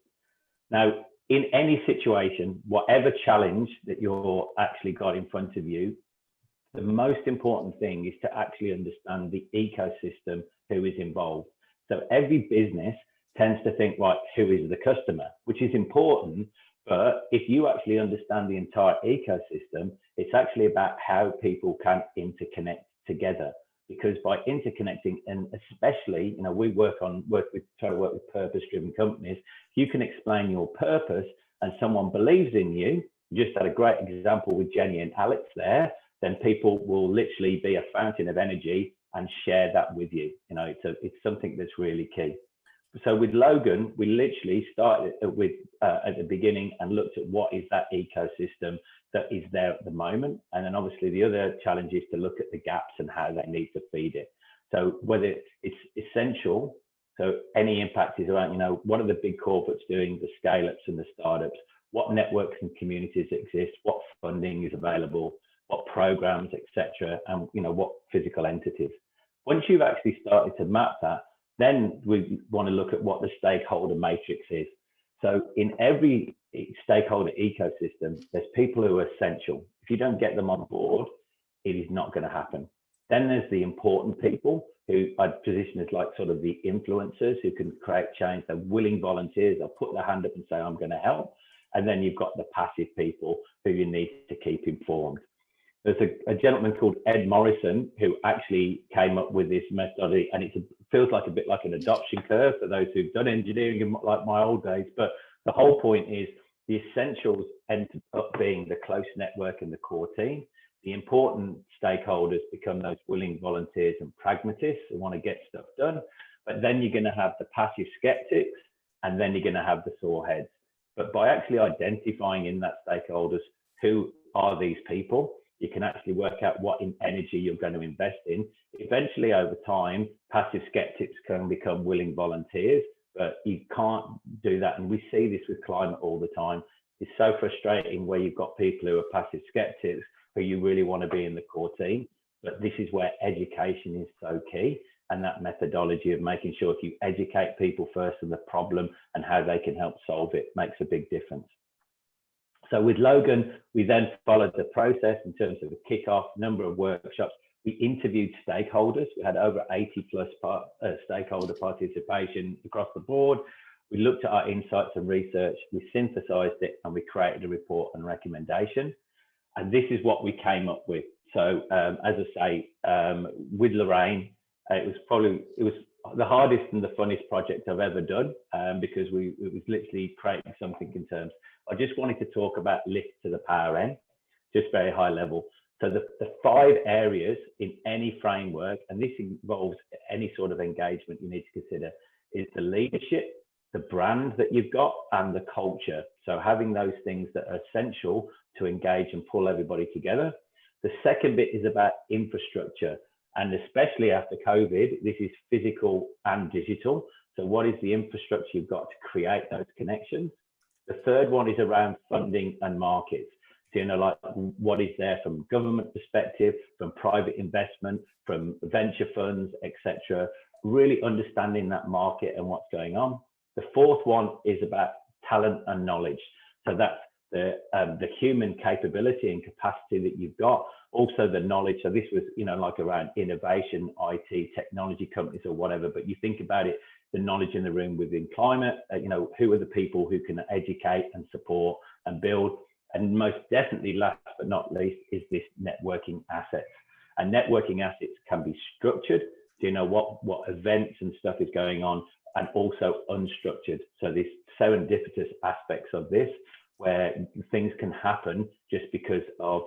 Now, in any situation, whatever challenge that you're actually got in front of you, the most important thing is to actually understand the ecosystem who is involved. So every business tends to think, right, who is the customer, which is important. But if you actually understand the entire ecosystem, it's actually about how people can interconnect together. Because by interconnecting, and especially, we try to work with purpose-driven companies. If you can explain your purpose and someone believes in you, just had a great example with Jenny and Alex there, then people will literally be a fountain of energy and share that with you. It's something that's really key. So with Logan, we literally started with at the beginning and looked at what is that ecosystem that is there at the moment. And then obviously the other challenge is to look at the gaps and how they need to feed it. So whether it's essential, so any impact is around, what are the big corporates doing, the scale-ups and the startups, what networks and communities exist, what funding is available, what programs, etc., and what physical entities. Once you've actually started to map that, then we want to look at what the stakeholder matrix is. So in every stakeholder ecosystem, there's people who are essential. If you don't get them on board, it is not going to happen. Then there's the important people who I'd position as like sort of the influencers who can create change. They're willing volunteers. They'll put their hand up and say, I'm going to help. And then you've got the passive people who you need to keep informed. There's a gentleman called Ed Morrison who actually came up with this methodology, and it feels like a bit like an adoption curve for those who've done engineering in like my old days. But the whole point is the essentials end up being the close network and the core team. The important stakeholders become those willing volunteers and pragmatists who want to get stuff done. But then you're going to have the passive skeptics, and then you're going to have the sore heads. But by actually identifying in that stakeholders who are these people, you can actually work out what energy you're going to invest in. Eventually, over time, passive skeptics can become willing volunteers, but you can't do that. And we see this with climate all the time. It's so frustrating where you've got people who are passive skeptics who you really want to be in the core team. But this is where education is so key. And that methodology of making sure if you educate people first on the problem and how they can help solve it makes a big difference. So with Logan, we then followed the process in terms of the kickoff, number of workshops. We interviewed stakeholders. We had over 80 plus stakeholder participation across the board. We looked at our insights and research. We synthesized it and we created a report and recommendation. And this is what we came up with. So as I say, with Lorraine, it was the hardest and the funnest project I've ever done because it was literally creating something in terms. I just wanted to talk about lift to the power N, just very high level. So the 5 areas in any framework, and this involves any sort of engagement you need to consider, is the leadership, the brand that you've got, and the culture. So having those things that are essential to engage and pull everybody together. The second bit is about infrastructure. And especially after COVID, this is physical and digital. So what is the infrastructure you've got to create those connections? The third one is around funding and markets. So, like what is there from government perspective, from private investment, from venture funds, etc. Really understanding that market and what's going on. The fourth one is about talent and knowledge. So that's the human capability and capacity that you've got, also the knowledge. So this was, you know, like around innovation, IT, technology companies or whatever, but you think about it, the knowledge in the room within climate, you know, who are the people who can educate and support and build, and most definitely last but not least is this networking assets. And networking assets can be structured, so you know what events and stuff is going on, and also unstructured. So this serendipitous aspects of this, where things can happen just because of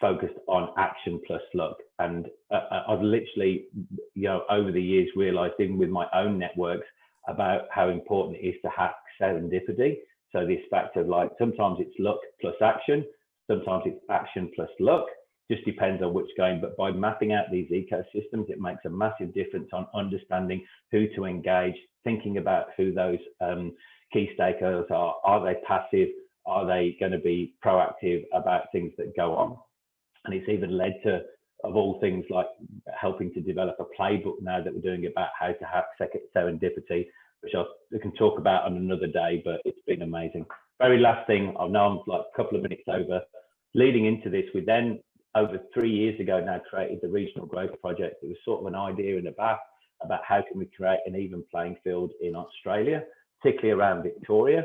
focused on action plus luck. And I've literally, you know, over the years realized, even with my own networks, about how important it is to have serendipity. So this fact of like, sometimes it's luck plus action, sometimes it's action plus luck, just depends on which going. But by mapping out these ecosystems, it makes a massive difference on understanding who to engage, thinking about who those key stakeholders are. Are they passive? Are they going to be proactive about things that go on? And it's even led to, of all things, like helping to develop a playbook now that we're doing about how to have serendipity, which I can talk about on another day, but it's been amazing. Very last thing, I know I'm like a couple of minutes over. Leading into this, we then, over 3 years ago now, created the Regional Growth Project. It was sort of an idea in the back about how can we create an even playing field in Australia, particularly around Victoria.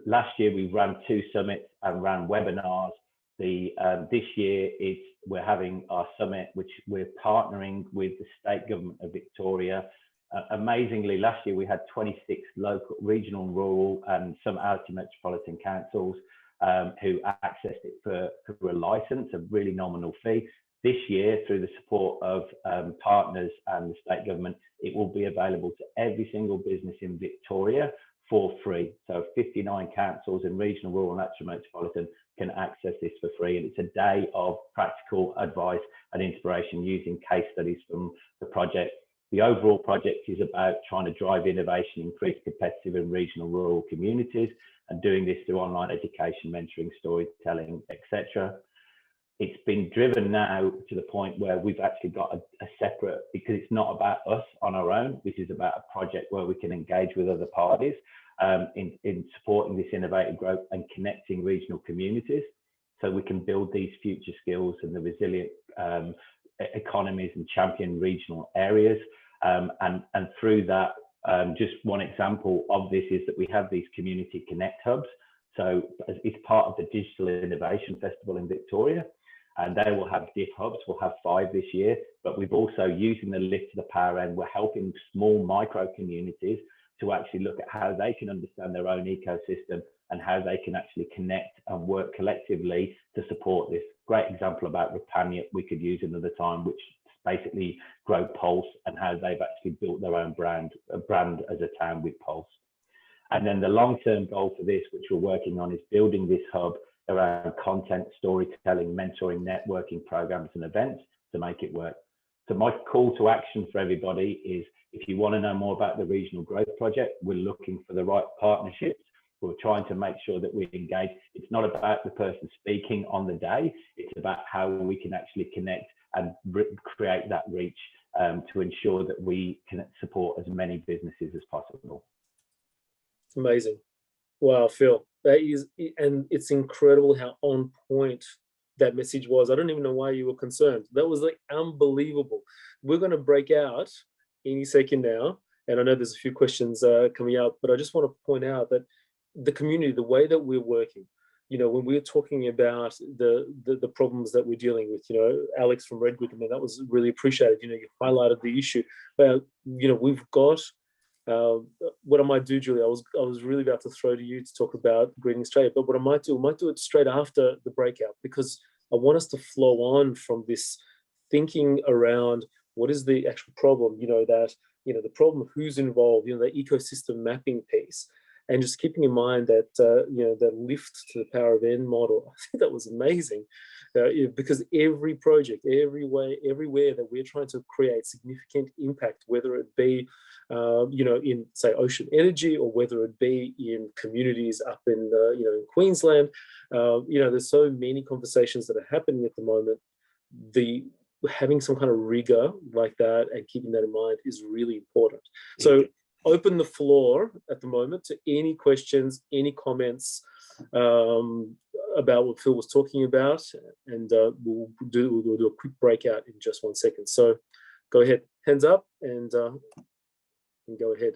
Last year, we ran 2 summits and ran webinars. This year, we're having our summit, which we're partnering with the state government of Victoria. Amazingly, last year we had 26 local, regional, and rural, and some outer metropolitan councils who accessed it for a license, a really nominal fee. This year, through the support of partners and the state government, it will be available to every single business in Victoria for free. So 59 councils in regional, rural, and outer metropolitan can access this for free. And it's a day of practical advice and inspiration using case studies from the project. The overall project is about trying to drive innovation, increase competitive in regional, rural communities, and doing this through online education, mentoring, storytelling, etc. It's been driven now to the point where we've actually got a separate, because it's not about us on our own. This is about a project where we can engage with other parties in supporting this innovative growth and connecting regional communities, so we can build these future skills and the resilient economies and champion regional areas. And through that, just one example of this is that we have these community connect hubs. So it's part of the Digital Innovation Festival in Victoria, and they will have DIF hubs. We'll have 5 this year, but we've also, using the lift to the power end, we're helping small micro communities to actually look at how they can understand their own ecosystem and how they can actually connect and work collectively to support this. Great example about Rapania we could use another time, which basically grow Pulse, and how they've actually built their own brand as a town with Pulse. And then the long-term goal for this, which we're working on, is building this hub around content, storytelling, mentoring, networking programs and events to make it work. So my call to action for everybody is, if you want to know more about the Regional Growth Project, we're looking for the right partnerships. We're trying to make sure that we engage. It's not about the person speaking on the day. It's about how we can actually connect and create that reach to ensure that we can support as many businesses as possible. It's amazing. Wow, Phil, that is, and it's incredible how on point that message was. I don't even know why you were concerned. That was like unbelievable. We're going to break out any second now, and I know there's a few questions coming up, but I just want to point out that the community, the way that we're working, you know, when we're talking about the problems that we're dealing with, you know, Alex from RedGrid, I mean, that was really appreciated. You know, you highlighted the issue. But, you know, we've got, what I might do, Julie, I was really about to throw to you to talk about Greening Australia, but what I might do it straight after the breakout, because I want us to flow on from this thinking around what is the actual problem, you know, that, you know, the problem, who's involved, you know, the ecosystem mapping piece. And just keeping in mind that, you know, that lift to the power of N model, I think that was amazing, because every project, everywhere that we're trying to create significant impact, whether it be, you know, in, say, ocean energy, or whether it be in communities up in, you know, in Queensland, you know, there's so many conversations that are happening at the moment. Having some kind of rigor like that and keeping that in mind is really important. So open the floor at the moment to any questions, any comments. about what Phil was talking about, and we'll do a quick breakout in just 1 second. So go ahead, hands up, and go ahead.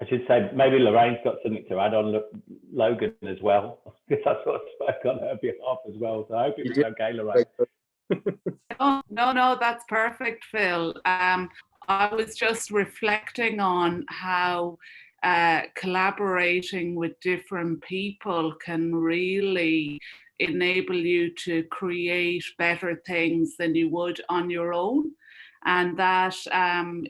I should say maybe Lorraine's got something to add on Logan as well, because I sort of spoke on her behalf as well. So I hope it was okay, Lorraine. No, that's perfect, Phil. I was just reflecting on how collaborating with different people can really enable you to create better things than you would on your own. And that,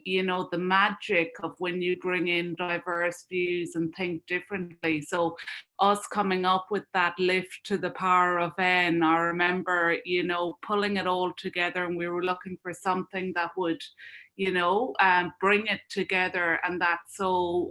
you know, the magic of when you bring in diverse views and think differently. So us coming up with that lift to the power of N, I remember, you know, pulling it all together, and we were looking for something that would, you know, bring it together, and that so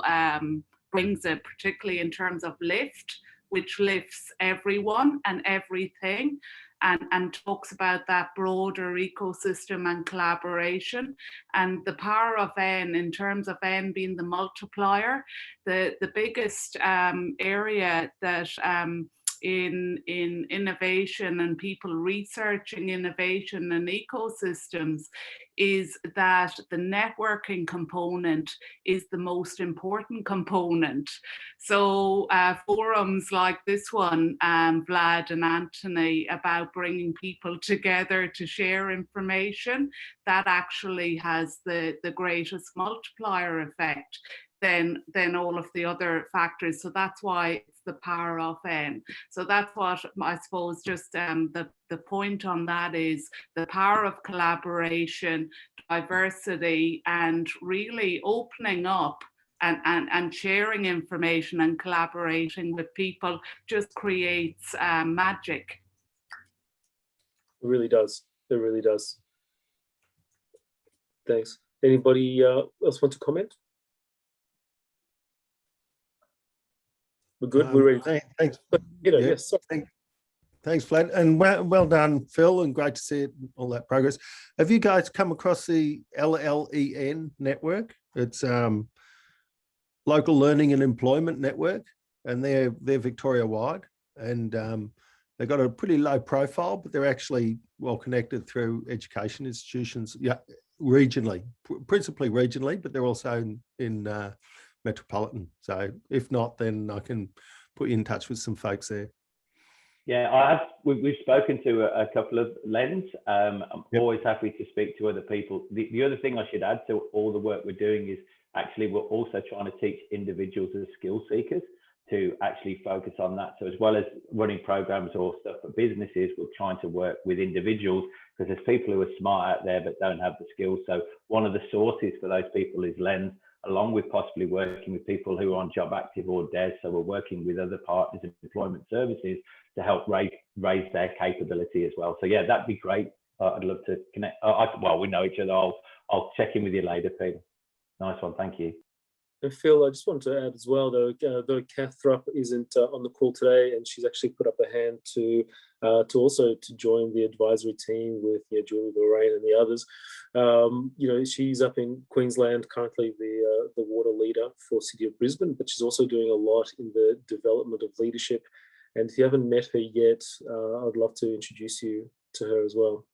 brings it, particularly in terms of lift, which lifts everyone and everything. And talks about that broader ecosystem and collaboration, and the power of N in terms of N being the multiplier. The biggest area that in innovation and people researching innovation and ecosystems is that the networking component is the most important component. So forums like this one, Vlad and Anthony, about bringing people together to share information, that actually has the greatest multiplier effect than all of the other factors. So that's why it's the power of N. So that's what I suppose just the point on that is the power of collaboration, diversity, and really opening up and sharing information and collaborating with people just creates magic. It really does. It really does. Thanks. Anybody else want to comment? We're good. We're ready. Thanks. Yes. Thanks, Vlad, and well done, Phil, and great to see it, all that progress. Have you guys come across the LLEN network? It's Local Learning and Employment Network, and they're Victoria wide, and they've got a pretty low profile, but they're actually well connected through education institutions, regionally, principally regionally, but they're also in metropolitan. So if not, then I can put you in touch with some folks there. Yeah, we've spoken to a couple of LENs. I'm always happy to speak to other people. The other thing I should add to all the work we're doing is actually we're also trying to teach individuals as skill seekers to actually focus on that. So as well as running programs or stuff for businesses, we're trying to work with individuals, because there's people who are smart out there but don't have the skills. So one of the sources for those people is LENs, along with possibly working with people who are on Job Active or DES. So we're working with other partners in employment services to help raise their capability as well. So yeah, that'd be great. I'd love to connect. Well, we know each other. I'll check in with you later, Peter. Nice one, thank you. And Phil, I just wanted to add as well, though Kath Thrupp isn't on the call today, and she's actually put up a hand to also join the advisory team with Julie, Lorraine, and the others. She's up in Queensland, currently the water leader for City of Brisbane, but she's also doing a lot in the development of leadership. And if you haven't met her yet, I'd love to introduce you to her as well.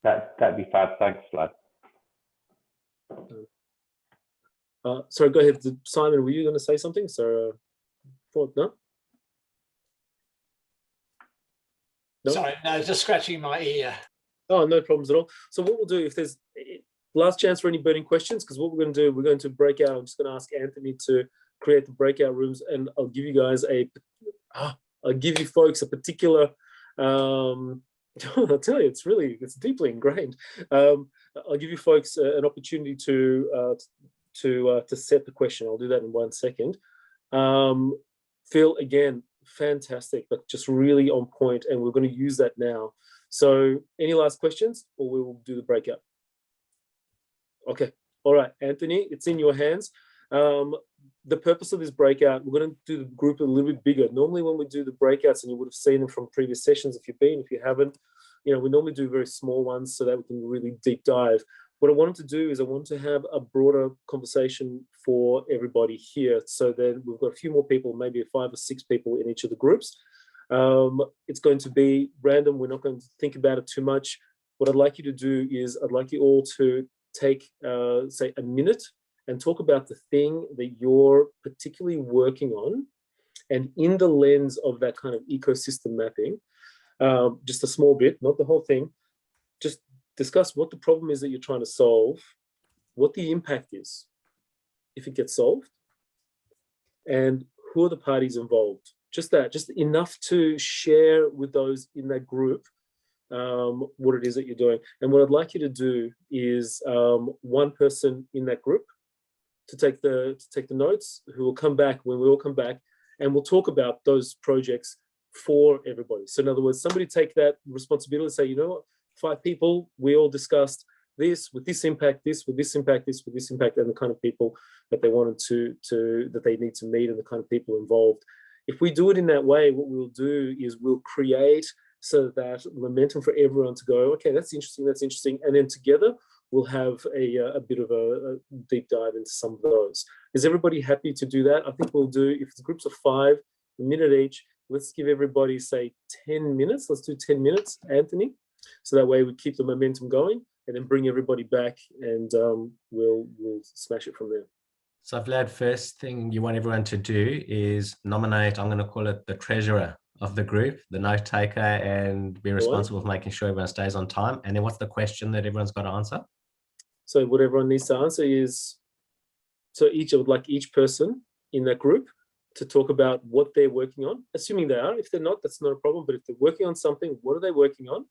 That'd be fab. Thanks, Vlad. Sorry, go ahead. Simon, were you going to say something? So, no? No? Sorry, no, just scratching my ear. Oh, no problems at all. So what we'll do, if there's last chance for any burning questions, because what we're going to do, we're going to break out. I'm just going to ask Anthony to create the breakout rooms, and I'll give you guys I'll give you folks a particular, I'll tell you, it's deeply ingrained. I'll give you folks an opportunity to set the question. I'll do that in 1 second. Phil, again, fantastic, but just really on point, and we're going to use that now. So any last questions, or we will do the breakout? Okay. All right, Anthony, it's in your hands. The purpose of this breakout, we're going to do the group a little bit bigger. Normally when we do the breakouts, and you would have seen them from previous sessions if you've been, if you haven't, we normally do very small ones so that we can really deep dive. What I wanted to do is I want to have a broader conversation for everybody here. So then we've got a few more people, maybe 5 or 6 people in each of the groups. It's going to be random. We're not going to think about it too much. What I'd like you to do is I'd like you all to take, say, a minute and talk about the thing that you're particularly working on. And in the lens of that kind of ecosystem mapping, just a small bit, not the whole thing, just discuss what the problem is that you're trying to solve, what the impact is if it gets solved, and who are the parties involved. Just that, just enough to share with those in that group what it is that you're doing. And what I'd like you to do is one person in that group to take the notes, who will come back when we all come back, and we'll talk about those projects for everybody. So in other words, somebody take that responsibility and say, you know what, 5 people, we all discussed this with this impact, this with this impact, this with this impact, and the kind of people that they wanted that they need to meet, and the kind of people involved. If we do it in that way, what we'll do is we'll create so that momentum for everyone to go, okay, that's interesting, and then together we'll have a bit of a deep dive into some of those. Is everybody happy to do that? I think we'll do, if it's groups of 5, a minute each, let's give everybody, say, 10 minutes. Let's do 10 minutes, Anthony. So that way we keep the momentum going, and then bring everybody back, and we'll smash it from there. So Vlad, first thing you want everyone to do is nominate, I'm going to call it the treasurer of the group, the note taker, and be responsible for making sure everyone stays on time. And then what's the question that everyone's got to answer? So what everyone needs to answer is, so I would like each person in that group to talk about what they're working on, assuming they are. If they're not, that's not a problem. But if they're working on something, what are they working on?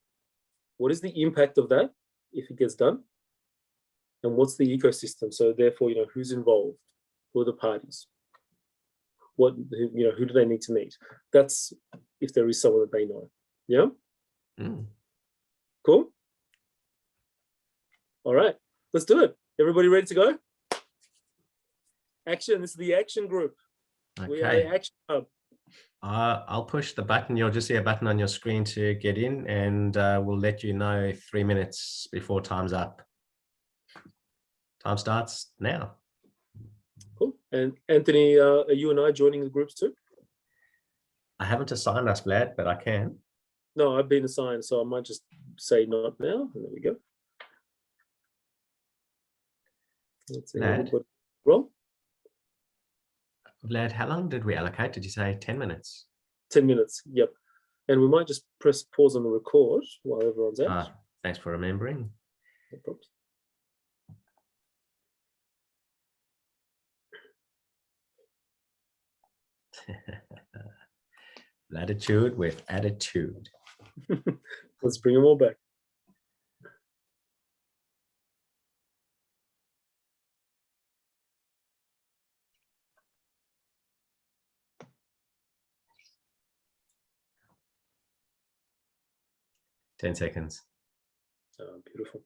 What is the impact of that if it gets done? And what's the ecosystem? So therefore, who's involved? Who are the parties? Who do they need to meet? That's if there is someone that they know. Yeah? Cool? All right, let's do it. Everybody ready to go? Action. This is the action group. Okay. We are the action hub. I'll push the button. You'll just see a button on your screen to get in, and we'll let you know 3 minutes before time's up. Time starts now. Cool. And Anthony, are you and I joining the groups too? I haven't assigned us, Vlad, but I can. No, I've been assigned, so I might just say not now. And there we go. Let's see. Vlad. Roll. Vlad, how long did we allocate? Did you say 10 minutes? 10 minutes, yep. And we might just press pause on the record while everyone's out. Thanks for remembering. No problems. Latitude with attitude. Let's bring them all back. Ten seconds. Oh, beautiful.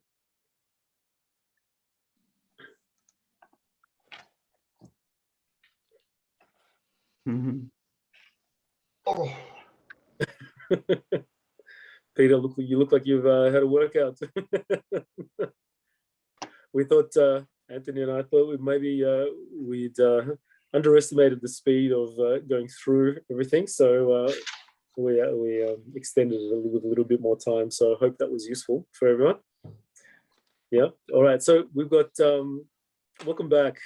Oh. Peter, you look like you've had a workout. We thought, Anthony and I thought we'd underestimated the speed of going through everything. So we extended it with a little bit more time. So I hope that was useful for everyone. Yeah. All right. So we've got, welcome back,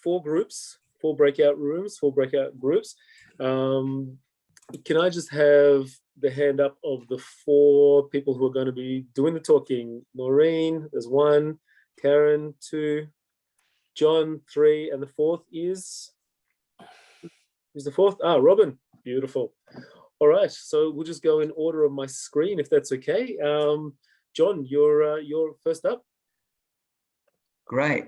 4 groups, 4 breakout rooms, 4 breakout groups. Can I just have the hand up of the 4 people who are going to be doing the talking? Noreen, there's 1, Karen, 2, John, 3, and the 4th is? Who's the 4th? Ah, Robin. Beautiful. All right, so we'll just go in order of my screen, if that's okay. John, you're first up. Great.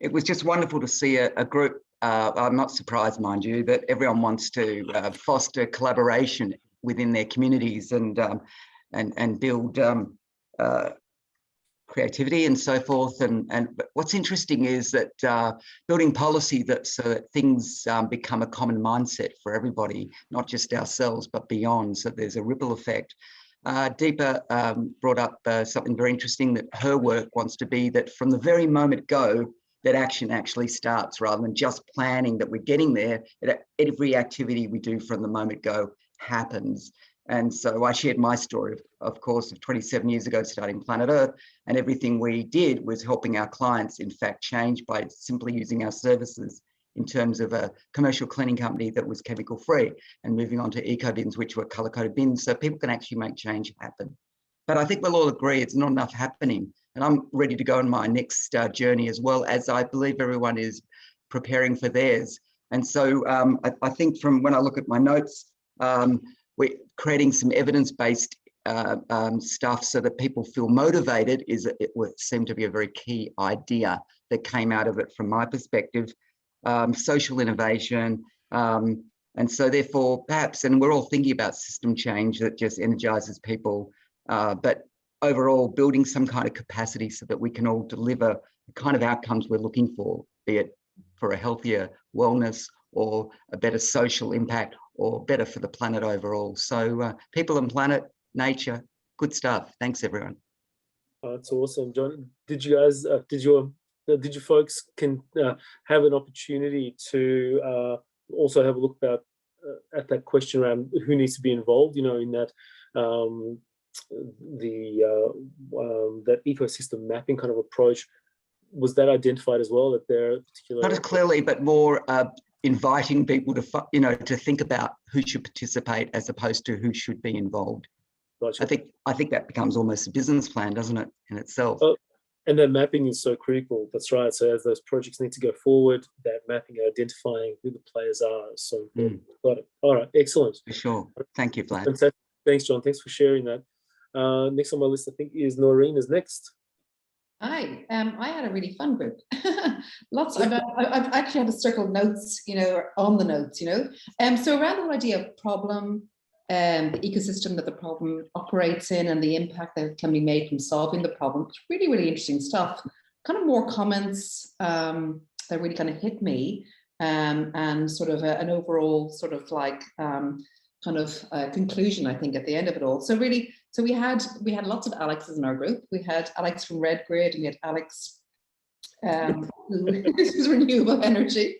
It was just wonderful to see a group. I'm not surprised, mind you, that everyone wants to foster collaboration within their communities and build creativity and so forth. And what's interesting is that building policy so that things become a common mindset for everybody, not just ourselves, but beyond. So there's a ripple effect. Deepa brought up something very interesting, that her work wants to be that from the very moment go, that action actually starts, rather than just planning that we're getting there. Every activity we do from the moment go happens. And so I shared my story, of course, of 27 years ago starting Planet Earth, and everything we did was helping our clients, in fact, change by simply using our services in terms of a commercial cleaning company that was chemical free, and moving on to eco bins, which were color coded bins, so people can actually make change happen. But I think we'll all agree it's not enough happening. And I'm ready to go on my next journey, as well as I believe everyone is preparing for theirs. And so I think from when I look at my notes, we're creating some evidence-based stuff so that people feel motivated. It would seem to be a very key idea that came out of it from my perspective. Social innovation. And so therefore, perhaps, and we're all thinking about system change that just energizes people, but overall building some kind of capacity so that we can all deliver the kind of outcomes we're looking for, be it for a healthier wellness or a better social impact or better for the planet overall. So people and planet, nature, good stuff. Thanks, everyone. Oh, that's awesome, John. Did you guys, did you folks have an opportunity to also have a look at that question around who needs to be involved, you know, in that that ecosystem mapping kind of approach? Was that identified as well, that there are particular... Not as clearly, but more inviting people to, to think about who should participate as opposed to who should be involved. Gotcha. I think that becomes almost a business plan, doesn't it, in itself? Oh, and that mapping is so critical. That's right. So as those projects need to go forward, that mapping, identifying who the players are, is so important. Got it. All right. Excellent. For sure. Thank you, Vlad. Fantastic. Thanks, John. Thanks for sharing that. Next on my list, I think, is Noreen is next. Hi, I had a really fun group. I've actually had a circle of notes, on the notes, So around the whole idea of problem, the ecosystem that the problem operates in, and the impact that can be made from solving the problem. It's really, really interesting stuff. Kind of more comments that really kind of hit me, and sort of an overall sort of like conclusion, I think, at the end of it all. So really, we had lots of Alexes in our group. We had Alex from RedGrid, and we had Alex who is renewable energy,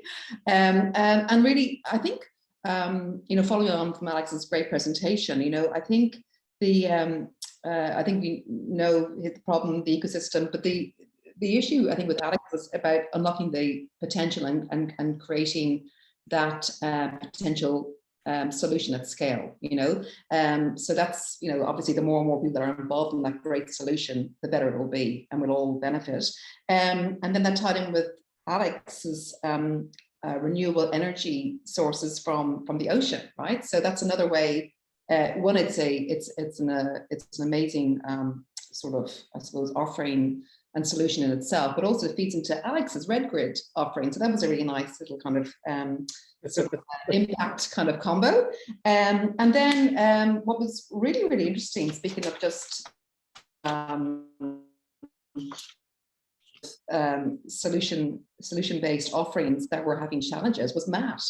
and really, I think, following on from Alex's great presentation, I think I think we know the problem, the ecosystem, but the issue, I think, with Alex was about unlocking the potential and creating that potential solution at scale, so that's, obviously the more and more people that are involved in that great solution, the better it will be, and we'll all benefit. And then that tied in with Alex's renewable energy sources from the ocean, right? So that's another way. One, it's an amazing sort of, I suppose, offering and solution in itself, but also it feeds into Alex's RedGrid offering. So that was a really nice little kind of sort of impact kind of combo. And then what was really, really interesting, speaking of just solution-based offerings that were having challenges, was Matt.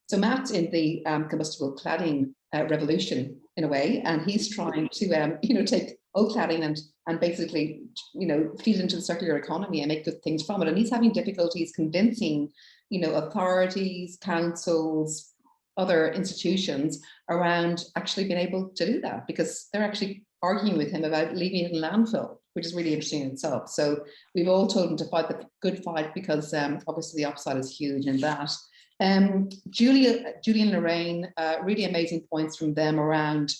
So Matt in the combustible cladding revolution, in a way, and he's trying to take old cladding and basically feed it into the circular economy and make good things from it. And he's having difficulties convincing authorities, councils, other institutions around actually being able to do that, because they're actually arguing with him about leaving it in landfill, which is really interesting in itself. So we've all told him to fight the good fight, because obviously the upside is huge in that. Julie and Lorraine, really amazing points from them around,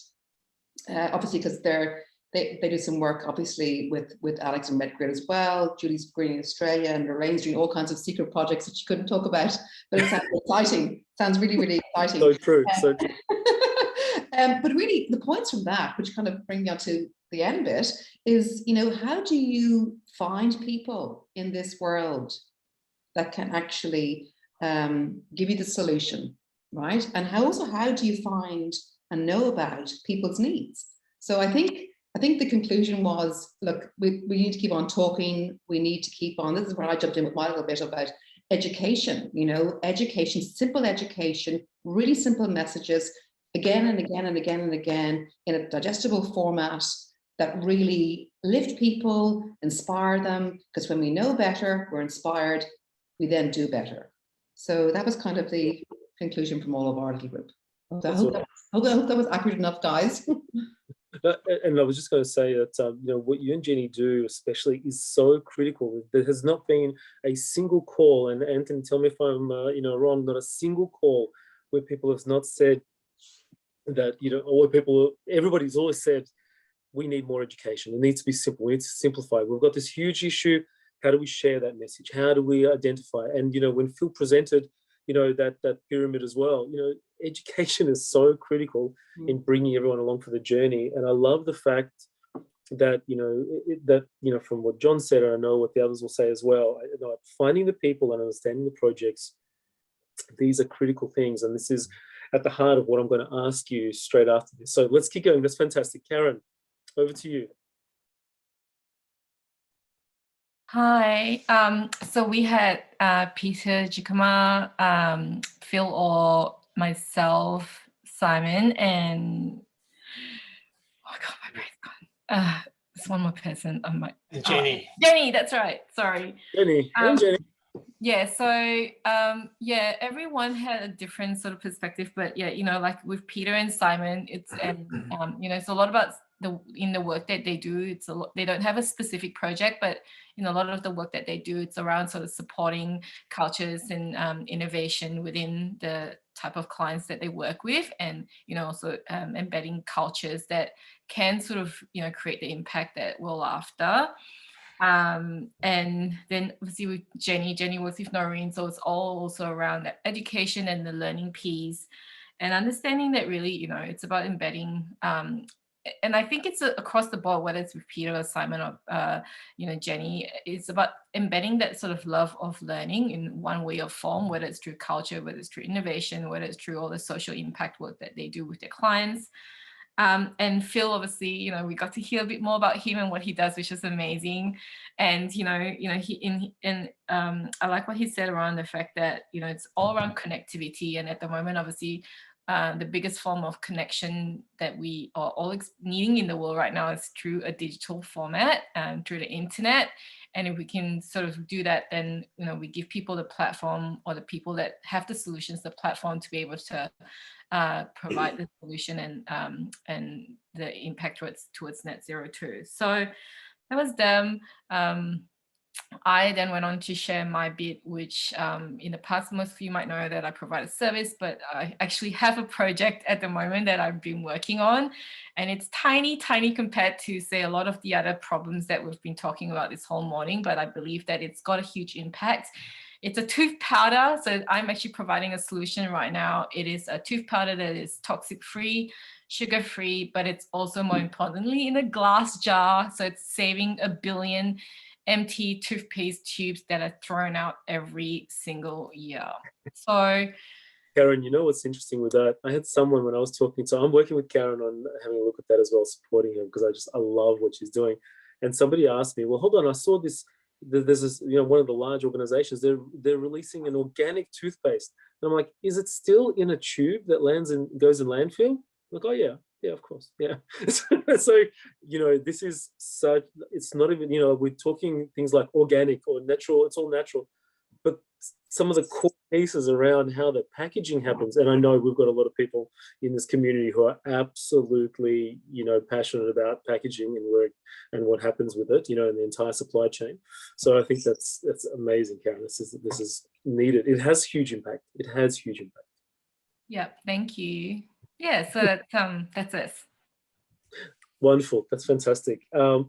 obviously, because they do some work, obviously, with Alex and RedGrid as well. Julie's Greening Australia, and Lorraine's doing all kinds of secret projects that she couldn't talk about, but it sounds exciting. Sounds really, really exciting. So true, so true. But really, the points from that, which kind of bring me on to the end bit, is, how do you find people in this world that can actually give you the solution, right? And how do you find and know about people's needs? So I think the conclusion was, look, we need to keep on talking. We need to keep on. This is where I jumped in with my little bit about education, education, simple education, really simple messages, again and again and again and again in a digestible format that really lift people, inspire them, because when we know better, we're inspired, we then do better. So that was kind of the conclusion from all of our little group. I hope that was accurate enough, guys. And I was just going to say that what you and Jenny do especially is so critical. There has not been a single call, and Anthony, tell me if I'm wrong, not a single call where people have not said that, everybody's always said, we need more education. It needs to be simple. We need to simplify. We've got this huge issue. How do we share that message? How do we identify? And, when Phil presented, that pyramid as well, education is so critical in bringing everyone along for the journey. And I love the fact that, from what John said, and I know what the others will say as well, finding the people and understanding the projects, these are critical things. And this is at the heart of what I'm going to ask you straight after this. So let's keep going. That's fantastic. Karen, over to you. Hi. So we had Peter, Jikama, Phil, or myself, Simon, and oh god, my brain's gone. There's one more person. I'm like Jenny. Jenny, that's right. Sorry. Jenny. Jenny. Yeah. So everyone had a different sort of perspective, but yeah, like with Peter and Simon, it's it's a lot about the work that they do. It's a lot, they don't have a specific project, but in a lot of the work that they do, it's around sort of supporting cultures and innovation within the type of clients that they work with, and also embedding cultures that can sort of create the impact that we're after. And then obviously with Jenny was with Noreen, so it's all also around that education and the learning piece, and understanding that really it's about embedding and I think it's across the board, whether it's with Peter or Simon or Jenny, it's about embedding that sort of love of learning in one way or form, whether it's through culture, whether it's through innovation, whether it's through all the social impact work that they do with their clients. And Phil, obviously, we got to hear a bit more about him and what he does, which is amazing. And I like what he said around the fact that it's all around connectivity, and at the moment, obviously, the biggest form of connection that we are all needing in the world right now is through a digital format, through the internet. And if we can sort of do that, then we give people the platform, or the people that have the solutions, the platform to be able to provide the solution and the impact towards net zero too. So that was them. I then went on to share my bit, which in the past, most of you might know that I provide a service, but I actually have a project at the moment that I've been working on, and it's tiny compared to, say, a lot of the other problems that we've been talking about this whole morning, but I believe that it's got a huge impact. It's a tooth powder, so I'm actually providing a solution right now. It is a tooth powder that is toxic-free, sugar-free, but it's also, more importantly, in a glass jar, so it's saving 1 billion empty toothpaste tubes that are thrown out every single year. So Karen, what's interesting with that? I had someone when I was talking to, I'm working with Karen on having a look at that as well, supporting her, because I love what she's doing. And somebody asked me, well, hold on, I saw this, there's this, one of the large organizations, they're releasing an organic toothpaste. And I'm like, is it still in a tube that goes in landfill? I'm like, oh yeah. Yeah, of course. Yeah. So, this is such, it's not even, we're talking things like organic or natural, it's all natural. But some of the core pieces around how the packaging happens, and I know we've got a lot of people in this community who are absolutely, passionate about packaging and work and what happens with it, in the entire supply chain. So I think that's amazing, Karen. This is needed. It has huge impact. It has huge impact. Yeah, thank you. Yeah, so that's us. Wonderful. That's fantastic. The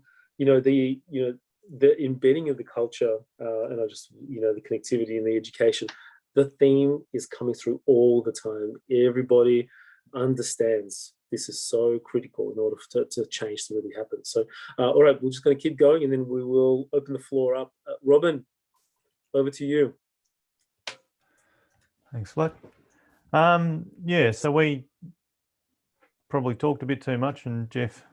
embedding of the culture and the connectivity and the education, the theme is coming through all the time. Everybody understands this is so critical in order to change to really happen. So, all right, we're just going to keep going, and then we will open the floor up. Robin, over to you. Thanks, Vlad. Yeah, so we probably talked a bit too much, and Jeff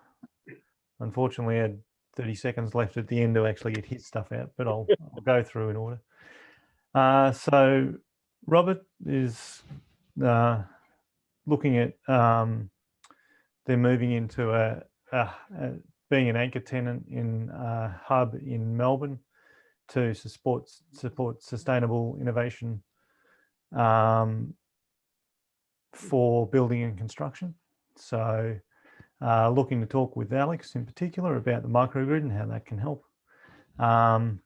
unfortunately had 30 seconds left at the end to actually get his stuff out, but I'll go through in order. So Robert is looking at they're moving into being an anchor tenant in a hub in Melbourne to support sustainable innovation for building and construction. So looking to talk with Alex in particular about the microgrid and how that can help. And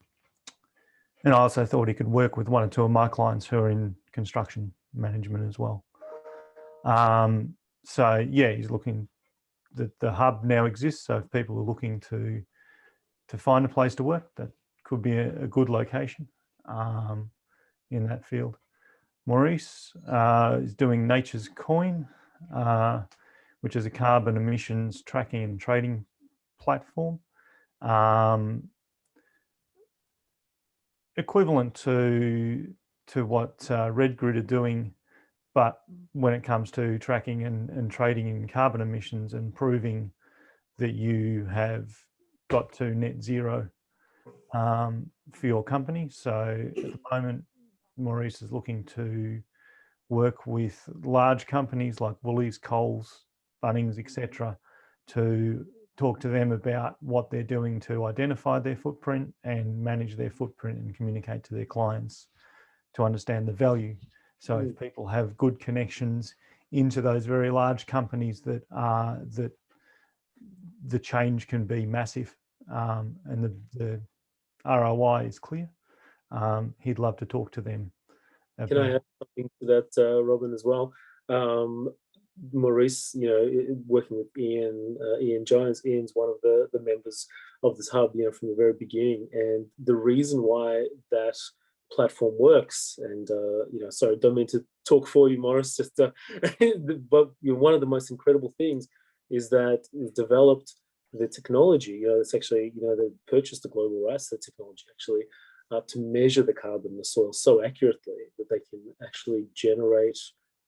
I also thought he could work with one or two of my clients who are in construction management as well. So yeah, he's looking, the hub now exists. So if people are looking to find a place to work, that could be a good location in that field. Maurice is doing Nature's Coin, which is a carbon emissions tracking and trading platform. Equivalent to what RedGrid are doing, but when it comes to tracking and trading in carbon emissions and proving that you have got to net zero for your company. So at the moment, Maurice is looking to work with large companies like Woolies, Coles, Bunnings, etc., to talk to them about what they're doing to identify their footprint and manage their footprint and communicate to their clients to understand the value. So if people have good connections into those very large companies, that the change can be massive, and the ROI is clear. He'd love to talk to them. Can I add something to that, Robin, as well? Maurice, working with Ian Jones. Ian's one of the members of this hub, from the very beginning. And the reason why that platform works, and sorry, don't mean to talk for you, Maurice, just but one of the most incredible things is that we've developed the technology. It's actually, they purchased the global rights to the technology actually to measure the carbon in the soil so accurately that they can actually generate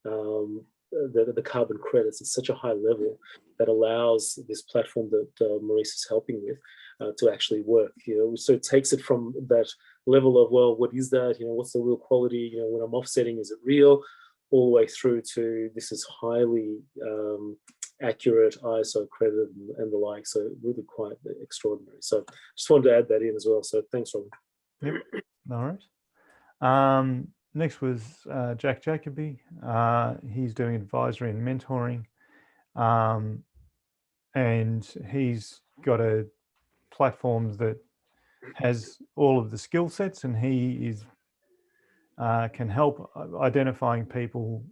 the carbon credits at such a high level that allows this platform that Maurice is helping with to actually work. So it takes it from that level of, well, what is that? What's the real quality? When I'm offsetting, is it real? All the way through to this is highly accurate, ISO accredited, and the like. So really quite extraordinary. So just wanted to add that in as well. So thanks, Robin. Yep. All right. Next was Jack Jacoby. He's doing advisory and mentoring, and he's got a platform that has all of the skill sets, and he is can help identifying people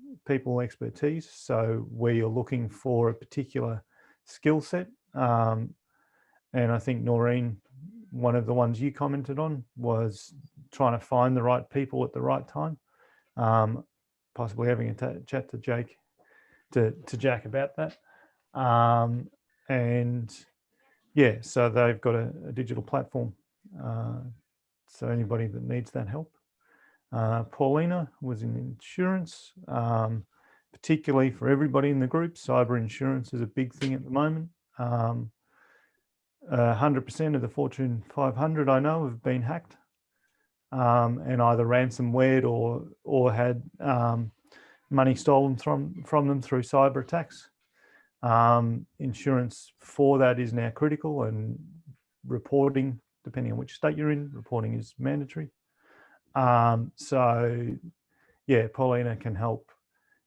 expertise. So where you're looking for a particular skill set, and I think Noreen, one of the ones you commented on was trying to find the right people at the right time, possibly having a chat to Jack about that. And yeah, so they've got a digital platform. So anybody that needs that help. Paulina was in insurance, particularly for everybody in the group. Cyber insurance is a big thing at the moment. 100% of the Fortune 500 I know have been hacked, and either ransomware or had money stolen from them through cyber attacks. Insurance for that is now critical, and reporting, depending on which state you're in, reporting is mandatory. So yeah, Paulina can help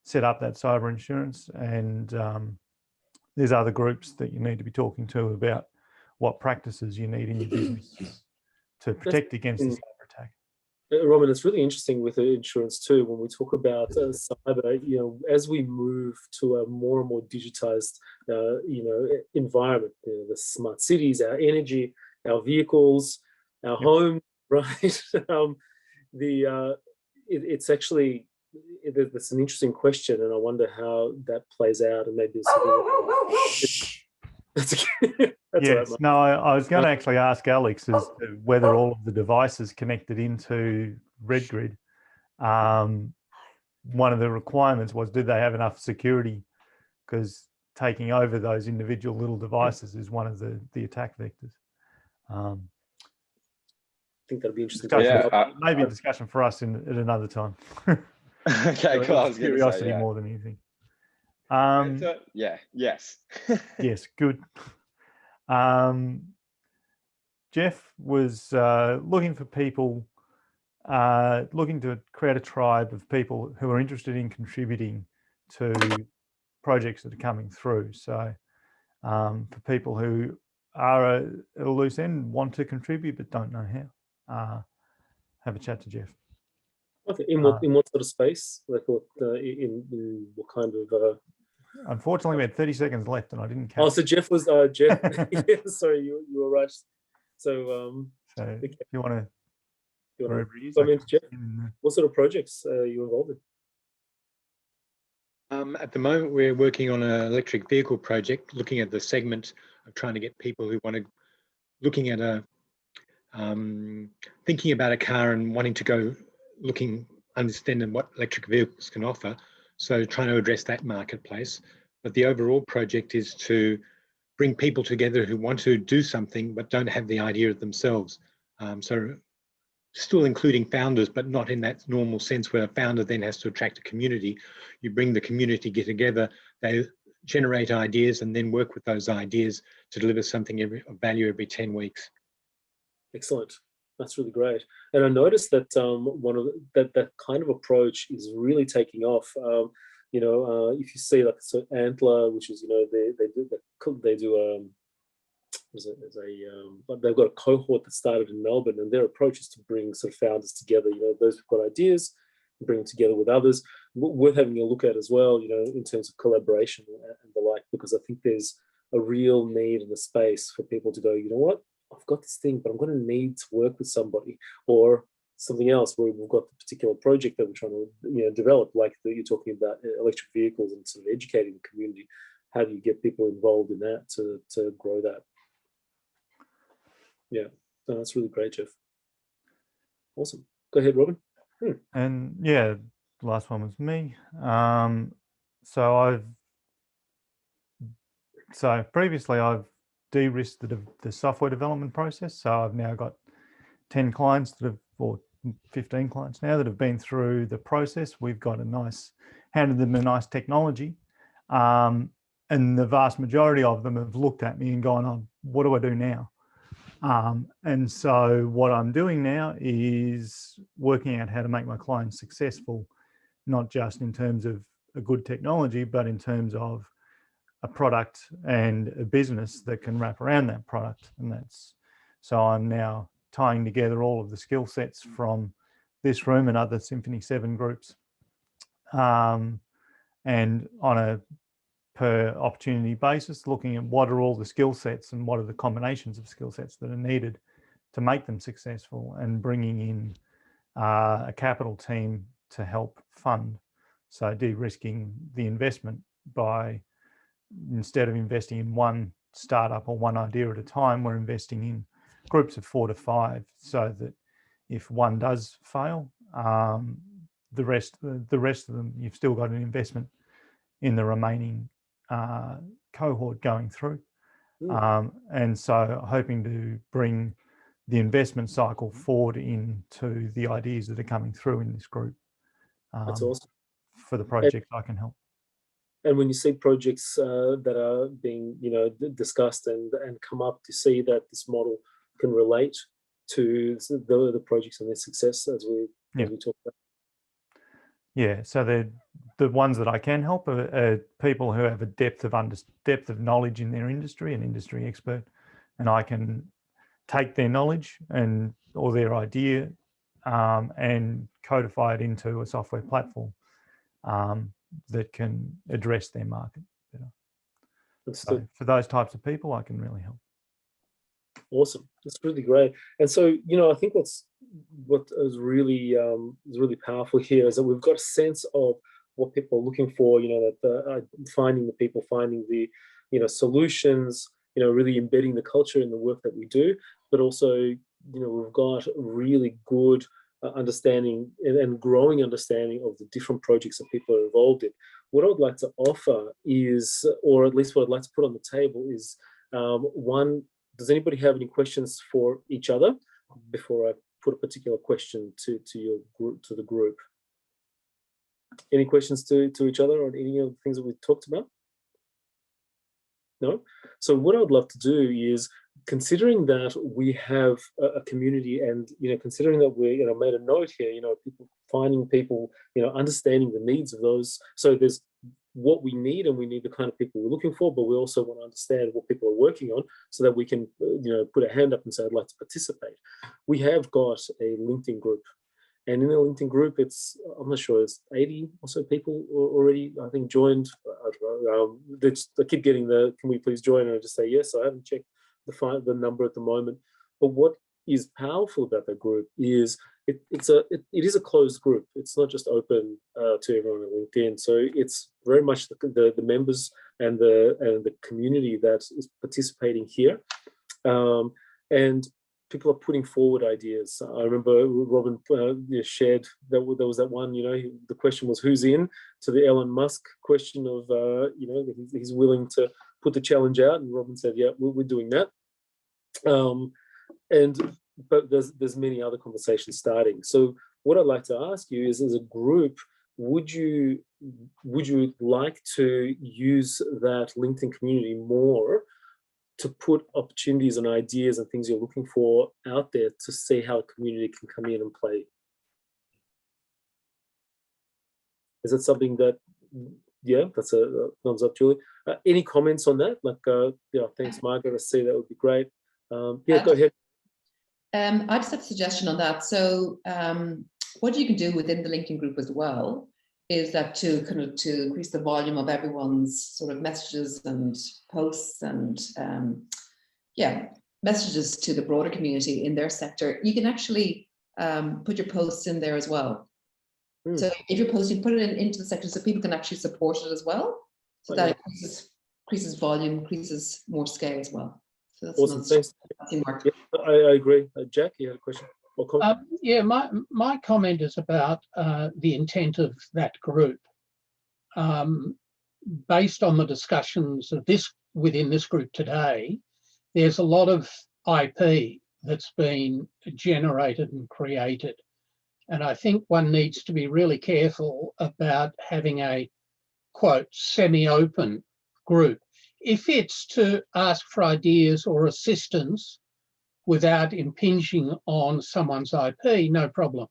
set up that cyber insurance, and there's other groups that you need to be talking to about what practices you need in your business to protect against the cyber attack. Robin, it's really interesting with the insurance too, when we talk about cyber, as we move to a more and more digitized, environment, the smart cities, our energy, our vehicles, our home, right? It's actually, it's an interesting question, and I wonder how that plays out, and maybe yes. No, I was going to actually ask Alex as to whether all of the devices connected into RedGrid, one of the requirements was, did they have enough security? Because taking over those individual little devices is one of the attack vectors. I think that'd be interesting. Maybe a discussion for us at another time. Okay, cool. I was curiosity more than anything. Yeah, yes. Yes, good. Jeff was looking for people, looking to create a tribe of people who are interested in contributing to projects that are coming through. So for people who are at a loose end, want to contribute but don't know how, have a chat to Jeff. Okay, in what sort of space? Like what in what kind of? Unfortunately, we had 30 seconds left, and I didn't catch. Oh, so Jeff was Jeff. Yeah, sorry, you were right. So so okay. if you want to, wherever it is, I mean, Jeff, what sort of projects are you involved in? At the moment, we're working on an electric vehicle project, looking at the segment of trying to get people who want to, looking at a, thinking about a car and wanting to go understanding what electric vehicles can offer. So trying to address that marketplace. But the overall project is to bring people together who want to do something but don't have the idea of themselves. So still including founders, but not in that normal sense where a founder then has to attract a community. You bring the community together, they generate ideas and then work with those ideas to deliver something of value every 10 weeks. Excellent. That's really great. And I noticed that that kind of approach is really taking off. If you see like so Antler, which is they do but they've got a cohort that started in Melbourne, and their approach is to bring sort of founders together. Those who've got ideas, bring them together with others. Worth having a look at as well. In terms of collaboration and the like, because I think there's a real need in the space for people to go, you know what, I've got this thing, but I'm going to need to work with somebody or something else where we've got the particular project that we're trying to develop, like you're talking about electric vehicles and sort of educating the community. How do you get people involved in that to grow that? Yeah, no, that's really great, Jeff. Awesome. Go ahead, Robin. And yeah, the last one was me. So previously I've de-risked the software development process. So I've now got 10 clients or 15 clients now that have been through the process. We've got handed them a nice technology. And the vast majority of them have looked at me and gone, oh, what do I do now? And so what I'm doing now is working out how to make my clients successful, not just in terms of a good technology, but in terms of a product and a business that can wrap around that product. And so I'm now tying together all of the skill sets from this room and other Symphony 7 groups, and on a per opportunity basis, looking at what are all the skill sets and what are the combinations of skill sets that are needed to make them successful, and bringing in a capital team to help fund. So de-risking the investment by, instead of investing in one startup or one idea at a time, we're investing in groups of 4 to 5, so that if one does fail, the rest of them, you've still got an investment in the remaining cohort going through. And so hoping to bring the investment cycle forward into the ideas that are coming through in this group. That's awesome. For the projects I can help. And when you see projects that are being discussed and come up, to see that this model can relate to the projects and their success as we talk about. Yeah, so the ones that I can help are people who have a depth of knowledge in their industry, an industry expert, and I can take their knowledge or their idea and codify it into a software platform that can address their market better. So for those types of people, I can really help. Awesome, that's really great. And so I think what is really powerful here is that we've got a sense of what people are looking for. Finding the solutions. Really embedding the culture in the work that we do, but also we've got really good understanding and growing understanding of the different projects that people are involved in. What I would like to offer is, or at least what I'd like to put on the table is, one. Does anybody have any questions for each other before I put a particular question to your group, to the group? Any questions to each other on any of the things that we talked about? No? So what I would love to do is, considering that we have a community, and considering that we made a note here, people finding people, understanding the needs of those. So there's what we need, and we need the kind of people we're looking for, but we also want to understand what people are working on so that we can put a hand up and say, I'd like to participate. We have got a LinkedIn group, and in the LinkedIn group, I'm not sure, it's 80 or so people already, I think, joined. I don't know. I keep getting the, can we please join? And I just say yes. I haven't checked the number at the moment. But what is powerful about that group is it is a closed group. It's not just open to everyone on LinkedIn. So it's very much the members and the community that is participating here. And people are putting forward ideas. I remember Robin shared that there was that one, the question was, who's in, to the Elon Musk question of, he's willing to put the challenge out. And Robin said, yeah, we're doing that. But there's many other conversations starting. So what I'd like to ask you is, as a group, would you like to use that LinkedIn community more to put opportunities and ideas and things you're looking for out there to see how a community can come in and play? Is that something that, yeah, that's a thumbs up, Julie. Any comments on that? Thanks, Margaret. I see that would be great. Go ahead. I just have a suggestion on that. So what you can do within the LinkedIn group as well is that to increase the volume of everyone's sort of messages and posts and messages to the broader community in their sector, you can actually put your posts in there as well. So if you're posting, put it into the sector so people can actually support it as well. So that increases volume, increases more scale as well. So that's awesome. Thanks. Yeah, I agree. Jack, you had a question? Yeah, my comment is about the intent of that group. Based on the discussions of within this group today, there's a lot of IP that's been generated and created. And I think one needs to be really careful about having a, quote, semi-open group. If it's to ask for ideas or assistance without impinging on someone's IP, no problem.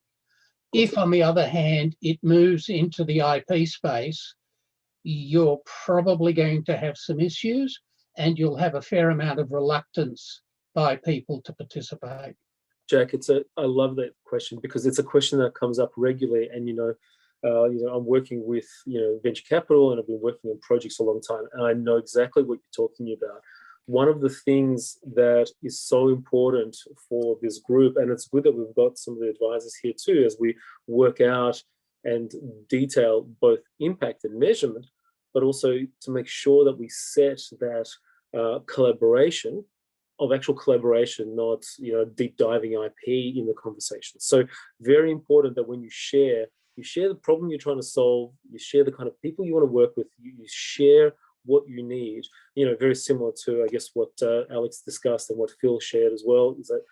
If, on the other hand, it moves into the IP space, you're probably going to have some issues and you'll have a fair amount of reluctance by people to participate. Jack, I love that question, because it's a question that comes up regularly. And, I'm working with, venture capital, and I've been working on projects a long time, and I know exactly what you're talking about. One of the things that is so important for this group, and it's good that we've got some of the advisors here too, as we work out and detail both impact and measurement, but also to make sure that we set that collaboration of actual collaboration, not deep diving IP in the conversation. So very important that when you share the problem you're trying to solve, you share the kind of people you want to work with, you share what you need, very similar to, I guess, what Alex discussed and what Phil shared as well, is that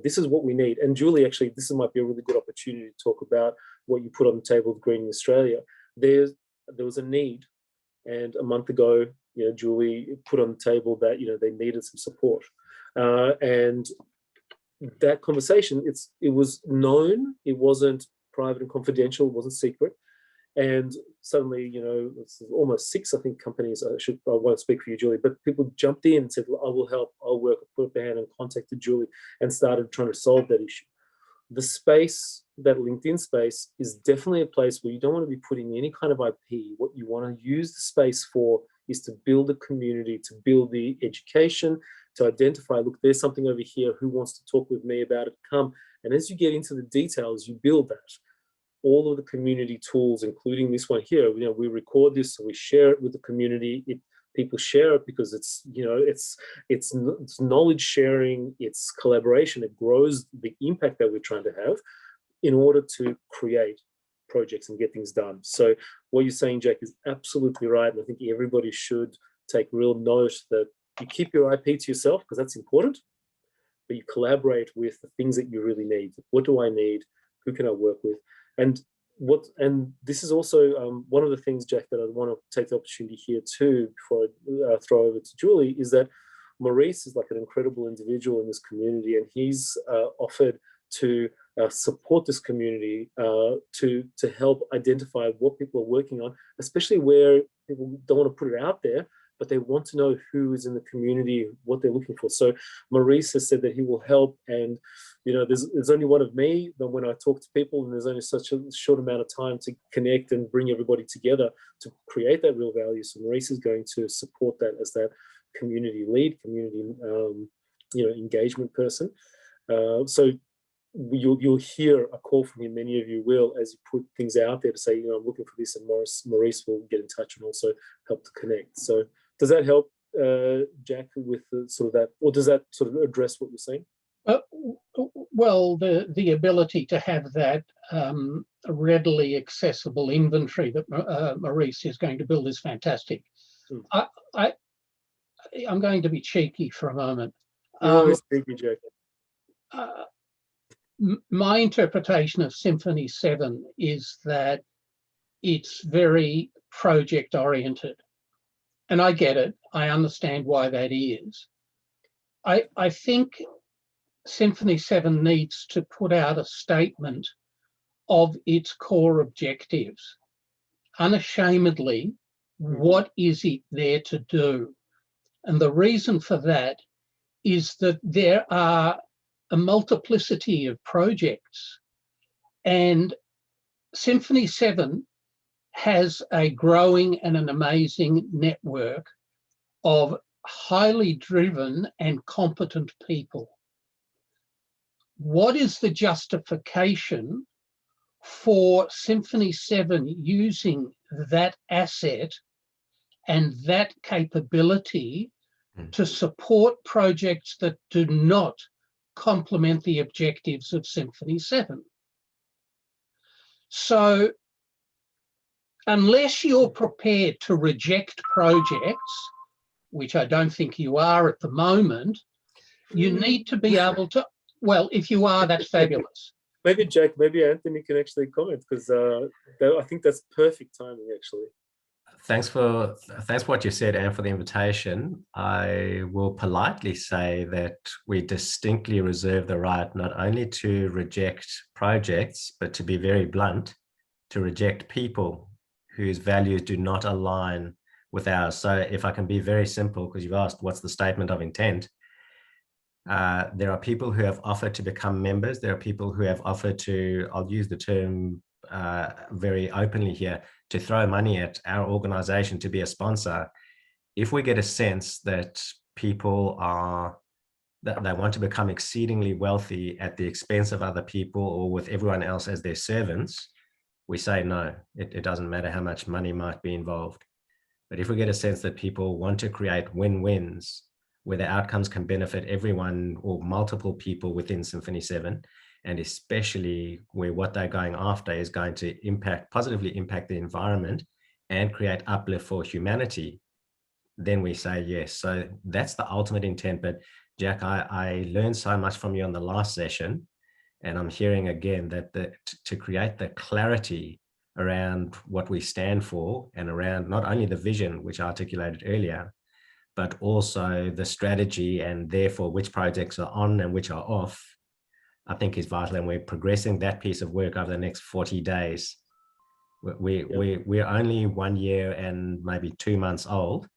this is what we need. And Julie, actually, this might be a really good opportunity to talk about what you put on the table with Greening Australia. There was a need, and a month ago, Julie put on the table that they needed some support, and that conversation, it was known, it wasn't private and confidential, it wasn't secret. And suddenly, it's almost 6, I think, companies, I won't speak for you, Julie, but people jumped in and said, well, I will help, I'll work, put up their hand and contacted Julie and started trying to solve that issue. The space, that LinkedIn space, is definitely a place where you don't want to be putting any kind of IP. What you want to use the space for is to build a community, to build the education, to identify, look, there's something over here, who wants to talk with me about it, come. And as you get into the details, you build that. All of the community tools, including this one here, we record this, so we share it with the community. People share it because it's knowledge sharing, it's collaboration. It grows the impact that we're trying to have in order to create projects and get things done. So what you're saying, Jack, is absolutely right. And I think everybody should take real note that you keep your IP to yourself, because that's important, but you collaborate with the things that you really need. What do I need? Who can I work with? And and this is also one of the things, Jack, that I want to take the opportunity here too, before I throw over to Julie, is that Maurice is like an incredible individual in this community, and he's offered to support this community to help identify what people are working on, especially where people don't want to put it out there, but they want to know who is in the community, what they're looking for. So Maurice has said that he will help, and there's only one of me, but when I talk to people, and there's only such a short amount of time to connect and bring everybody together to create that real value. So Maurice is going to support that as that community lead, community engagement person. So you'll hear a call from him, many of you will, as you put things out there to say, I'm looking for this, and Maurice will get in touch and also help to connect. So does that help, Jack, with the, sort of that, or does that sort of address what you're saying? Well, the ability to have that readily accessible inventory that Maurice is going to build is fantastic. I'm going to be cheeky for a moment. Cheeky, Jack. My interpretation of Symphony 7 is that it's very project oriented. And I get it. I understand why that is. I think Symphony 7 needs to put out a statement of its core objectives. Unashamedly, what is it there to do? And the reason for that is that there are a multiplicity of projects, and Symphony 7 has a growing and an amazing network of highly driven and competent people. What is the justification for Symphony 7 using that asset and that capability to support projects that do not complement the objectives of Symphony 7? So unless you're prepared to reject projects, which I don't think you are at the moment, you need to be able to, well, if you are, that's fabulous. Maybe Jack, maybe Anthony can actually comment, because I think that's perfect timing, actually. Thanks for what you said, and for the invitation. I will politely say that we distinctly reserve the right not only to reject projects, but to be very blunt, to reject people whose values do not align with ours. So if I can be very simple, because you've asked what's the statement of intent, there are people who have offered to become members. There are people who have offered to, I'll use the term very openly here, to throw money at our organization to be a sponsor. If we get a sense that people that they want to become exceedingly wealthy at the expense of other people or with everyone else as their servants, we say no. It doesn't matter how much money might be involved. But if we get a sense that people want to create win-wins where the outcomes can benefit everyone or multiple people within Symphony 7, and especially where what they're going after is going to positively impact the environment and create uplift for humanity, then we say yes. So that's the ultimate intent. But Jack, I learned so much from you on the last session, and I'm hearing again that to create the clarity around what we stand for and around not only the vision, which I articulated earlier, but also the strategy and therefore which projects are on and which are off, I think is vital. And we're progressing that piece of work over the next 40 days. We're only 1 year and maybe 2 months old.